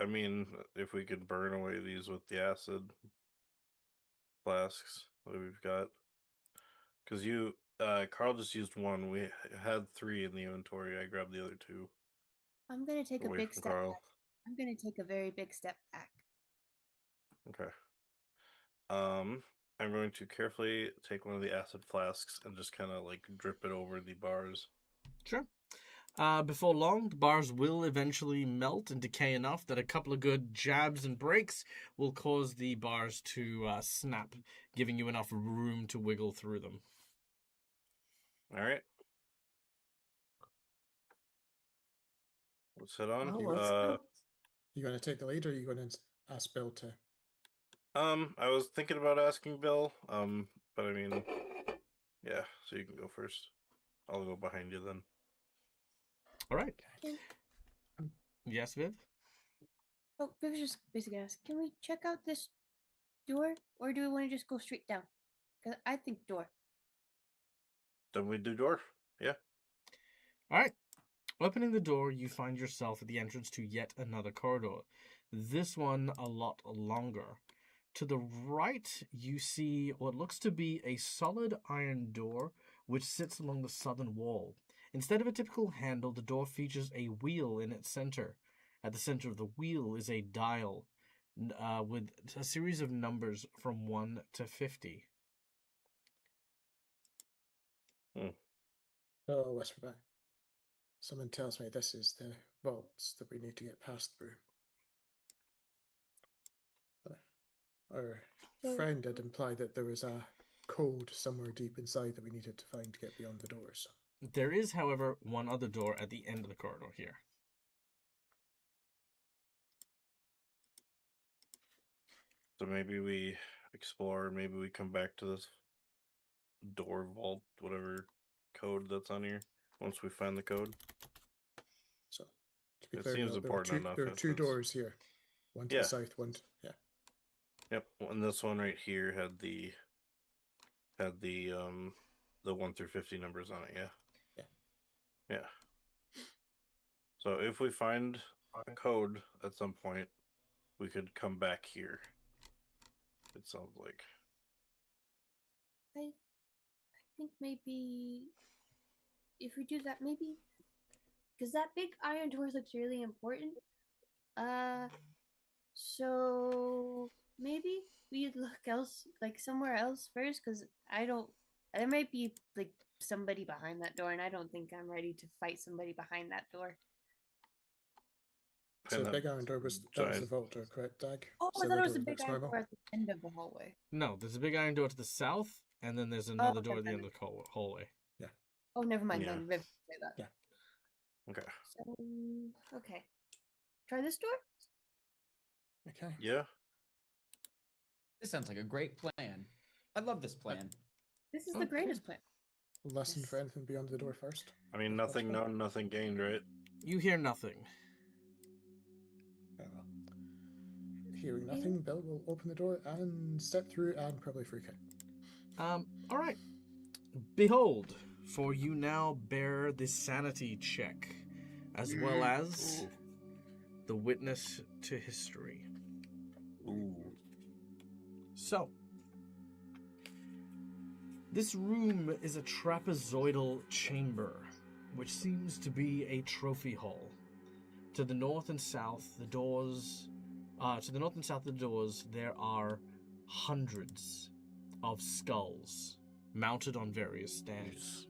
I mean, if we could burn away these with the acid flasks that we've got, because Carl just used one. We had 3 in the inventory. I grabbed the other 2 I'm gonna take a away big from step Carl. back. I'm gonna take a very big step back. Okay. I'm going to carefully take one of the acid flasks and just kind of like drip it over the bars. Sure. Before long, the bars will eventually melt and decay enough that a couple of good jabs and breaks will cause the bars to snap, giving you enough room to wiggle through them. All right. Let's head on. Well, let's go. You going to take the lead, or are you going to ask Bill to? I was thinking about asking Bill. But I mean, yeah. So you can go first. I'll go behind you then. All right. Can- Yes, Viv? Oh, I was just basically asking, can we check out this door, or do we want to just go straight down? Because I think door. Then we do door. Yeah. All right. Opening the door, you find yourself at the entrance to yet another corridor. This one a lot longer. To the right, you see what looks to be a solid iron door which sits along the southern wall. Instead of a typical handle, the door features a wheel in its center. At the center of the wheel is a dial with a series of numbers from 1 to 50. Oh, Whisperback. Someone tells me this is the vaults that we need to get past through. Our So- friend had implied that there was a code somewhere deep inside that we needed to find to get beyond the doors. There is, however, one other door at the end of the corridor here. So maybe we explore. Maybe we come back to this door vault, whatever code that's on here. Once we find the code. So, to be It fair, seems there were important two, enough there are if two it's- doors here. One to Yeah. the south, one to, yeah. Yep, and this one right here had the the 1 through 50 numbers on it. Yeah. Yeah. Yeah. So if we find a code at some point, we could come back here. It sounds like. I think maybe if we do that, maybe because that big iron door looks really important. So maybe we look somewhere else first, because I don't. There might be like somebody behind that door, and I don't think I'm ready to fight somebody behind that door. So And the big iron door was that was the giant- vault door, correct, Dag? Oh, So I thought the it was door a big looks iron normal. door at the end of the hallway. No, there's a big iron door to the south, and then there's another door at the okay. end of the hallway. Oh, never mind Yeah. then. Viv, say that. Yeah. Okay. So, okay. Try this door? Okay. Yeah. This sounds like a great plan. I love this plan. This is Oh, the greatest plan. Listen for anything beyond the door first. I mean, nothing known, nothing gained, right? You hear nothing. Well, hearing nothing, Bill will open the door and step through and probably freak out. All right. Behold, for you now bear the sanity check, as well as the witness to history. Ooh. So, this room is a trapezoidal chamber, which seems to be a trophy hall. To the north and south, the doors. To the north and south of the doors, there are hundreds of skulls mounted on various stands.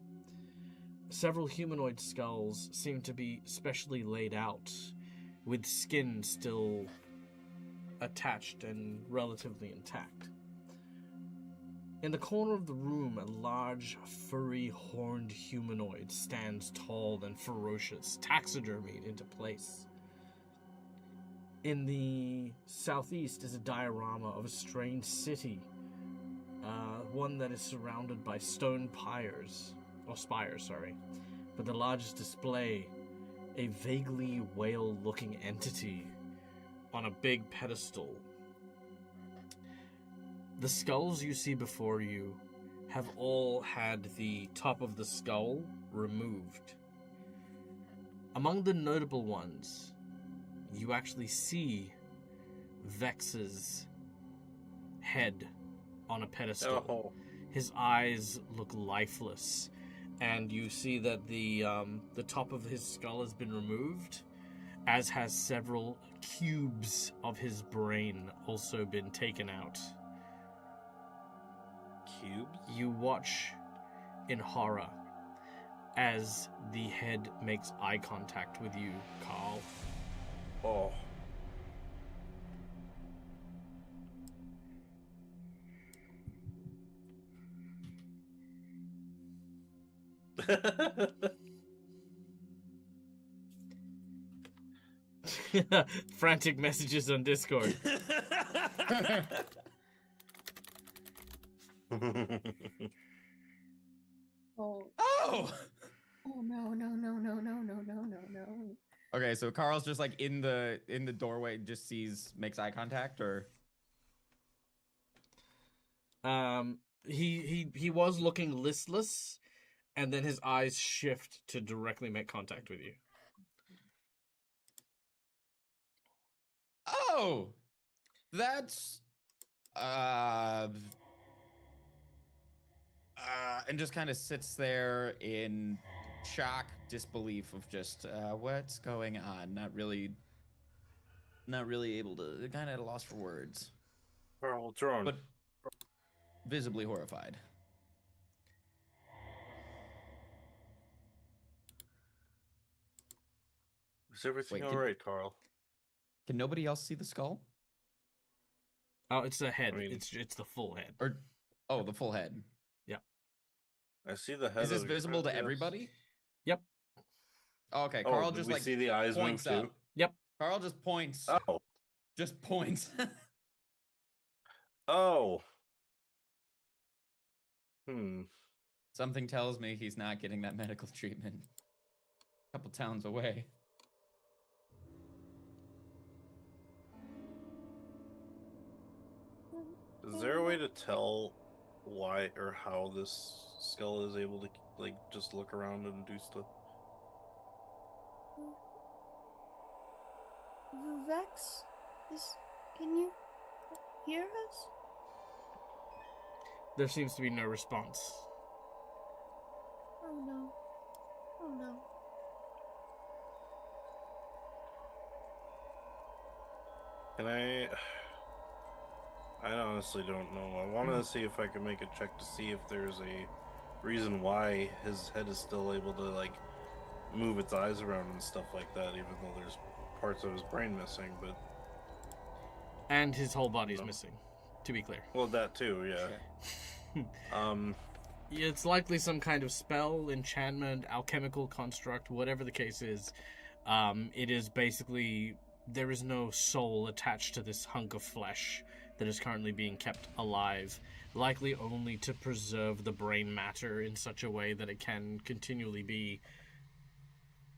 Several humanoid skulls seem to be specially laid out, with skin still attached and relatively intact. In the corner of the room, a large, furry, horned humanoid stands tall and ferocious, taxidermied into place. In the southeast is a diorama of a strange city, one that is surrounded by stone spires, but the largest display, a vaguely whale-looking entity on a big pedestal. The skulls you see before you have all had the top of the skull removed. Among the notable ones, you actually see Vex's head on a pedestal. Oh. His eyes look lifeless, and you see that the top of his skull has been removed, as has several cubes of his brain also been taken out. Cubes? You watch in horror as the head makes eye contact with you, Carl. Oh. Frantic messages on Discord. Oh. Oh! Oh no. Okay, so Carl's just like in the doorway, just makes eye contact, or He was looking listless, and then his eyes shift to directly make contact with you. oh, that's and just kind of sits there in shock, disbelief of just what's going on. Not really able to, kind of at a loss for words, Carl, what's wrong? but visibly horrified. Is everything Wait, all right, Carl? Can nobody else see the skull? Oh, it's a head. I mean- It's the full head. Or the full head. I see the head. Is this of- visible to yes. everybody? Yep. Oh, okay, Oh, Carl do just we like see the eyes move points too? up. Yep. Carl just points. Oh. Just points. Oh. Something tells me he's not getting that medical treatment. A couple towns away. Is there a way to tell why or how this skull is able to like just look around and do stuff? Vex, can you hear us? There seems to be no response. Oh no. Oh no. Can I honestly don't know. I want to see if I can make a check to see if there's a reason why his head is still able to like move its eyes around and stuff like that, even though there's parts of his brain missing. But And his whole body's No. missing, to be clear. well, that too, yeah. It's likely some kind of spell, enchantment, alchemical construct, whatever the case is. It is basically, there is no soul attached to this hunk of flesh that is currently being kept alive, likely only to preserve the brain matter in such a way that it can continually be,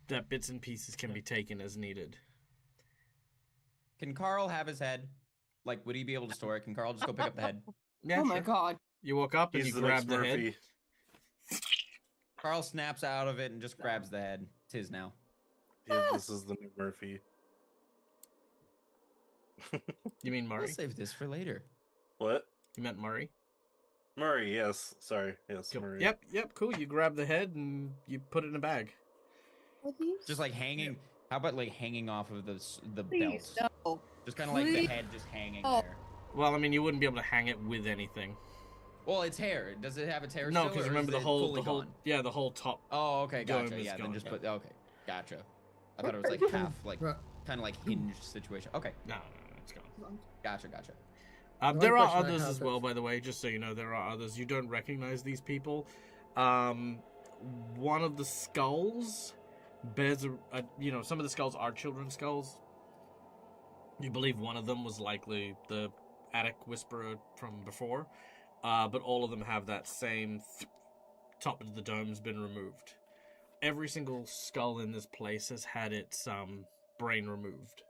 that bits and pieces can be taken as needed. Can Carl have his head? Like, would he be able to store it? Can Carl just go pick up the head? Yeah, Oh my sure. god. You walk up and he's you the grab next the head. Murphy. Carl snaps out of it and just grabs the head. It's his now. Yeah, this is the new Murphy. You mean We'll Murray? save this for later. What? You meant Murray? Murray, yes. Sorry. Yes, Cool. Murray. Yep, cool. You grab the head and you put it in a bag. Are these? Just like hanging. How about like hanging off of the Please, belt? no. Just kind of like the Please. head just hanging Oh. there. Well, I mean, you wouldn't be able to hang it with anything. Well, it's hair. Does it have its hair No, still, because or remember is the it whole, fully gone? yeah, the whole top. Oh, okay, dome gotcha. is Yeah, then gone, just yeah. put. Okay, gotcha. I thought it was like half, like Right. kind of like hinge situation. Okay, No, it's gone. gotcha. The There only are question I others have as well, is- by the way, just so you know, there are others. You don't recognize these people. One of the skulls bears some of the skulls are children's skulls. You believe one of them was likely the attic whisperer from before, but all of them have that same top of the dome's been removed. Every single skull in this place has had its brain removed.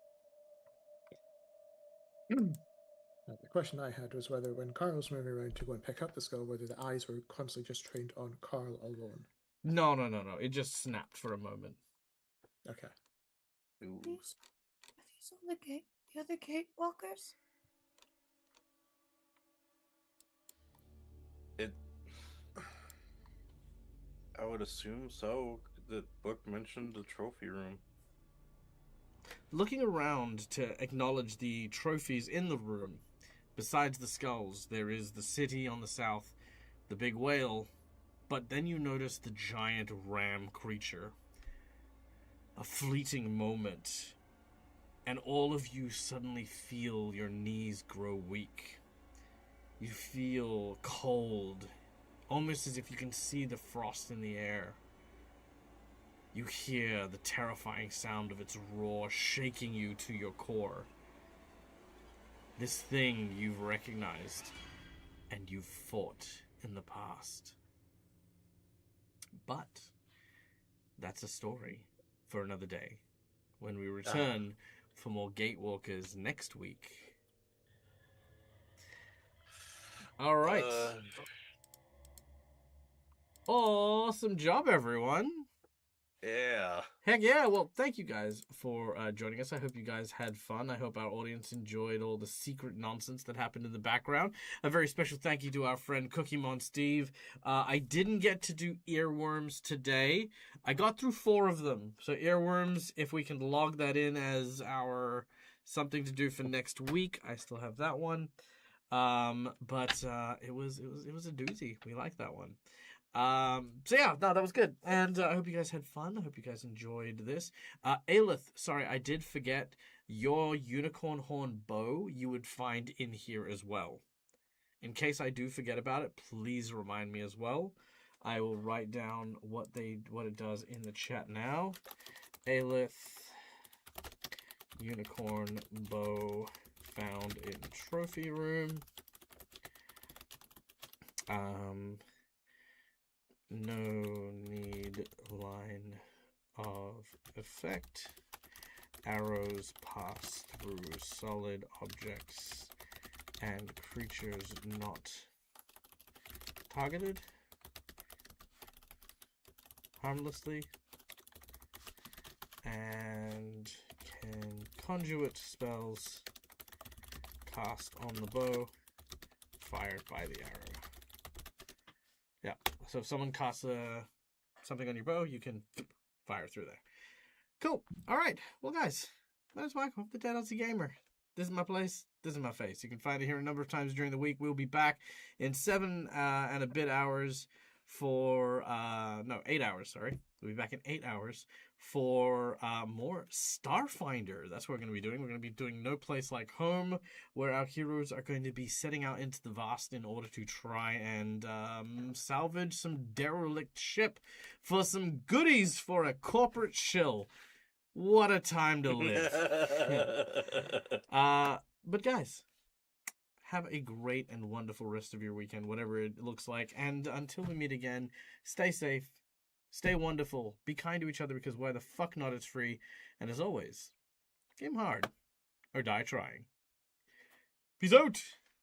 The question I had was whether when Carl was moving around to go and pick up the skull, whether the eyes were constantly just trained on Carl alone. No. It just snapped for a moment. Okay. Ooh. Are these on the gate? The other Gatewalkers? I would assume so. The book mentioned the trophy room. Looking around to acknowledge the trophies in the room, besides the skulls, there is the city on the south, the big whale, but then you notice the giant ram creature. A fleeting moment, and all of you suddenly feel your knees grow weak. You feel cold, almost as if you can see the frost in the air. You hear the terrifying sound of its roar shaking you to your core. This thing you've recognized and you've fought in the past. But that's a story for another day when we return for more Gatewalkers next week. All right. Awesome job, everyone. Yeah. Heck yeah. Well, thank you guys for joining us. I hope you guys had fun. I hope our audience enjoyed all the secret nonsense that happened in the background. A very special thank you to our friend Cookiemon Steve. I didn't get to do earworms today. I got through 4 of them. So earworms, if we can log that in as our something to do for next week, I still have that one. But it was a doozy. We like that one. So yeah, no, that was good. And I hope you guys had fun. I hope you guys enjoyed this. Aelith, sorry, I did forget your unicorn horn bow you would find in here as well. In case I do forget about it, please remind me as well. I will write down what it does in the chat now. Aelith unicorn bow found in trophy room. No need line of effect. Arrows pass through solid objects and creatures not targeted harmlessly and can conduit spells cast on the bow fired by the arrow. Yeah, so if someone casts something on your bow, you can fire through there. Cool. All right. Well, guys, my name's Michael, the Dead Aussie Gamer. This is my place. This is my face. You can find it here a number of times during the week. We'll be back in 7 and a bit hours for 8 hours. Sorry, we'll be back in 8 hours for more Starfinder. That's what we're going to be doing. We're going to be doing No Place Like Home, where our heroes are going to be setting out into the vast in order to try and salvage some derelict ship for some goodies for a corporate shill. What a time to live. But guys, have a great and wonderful rest of your weekend, whatever it looks like. And until we meet again, stay safe, stay wonderful, be kind to each other because why the fuck not, it's free. And as always, game hard or die trying. Peace out.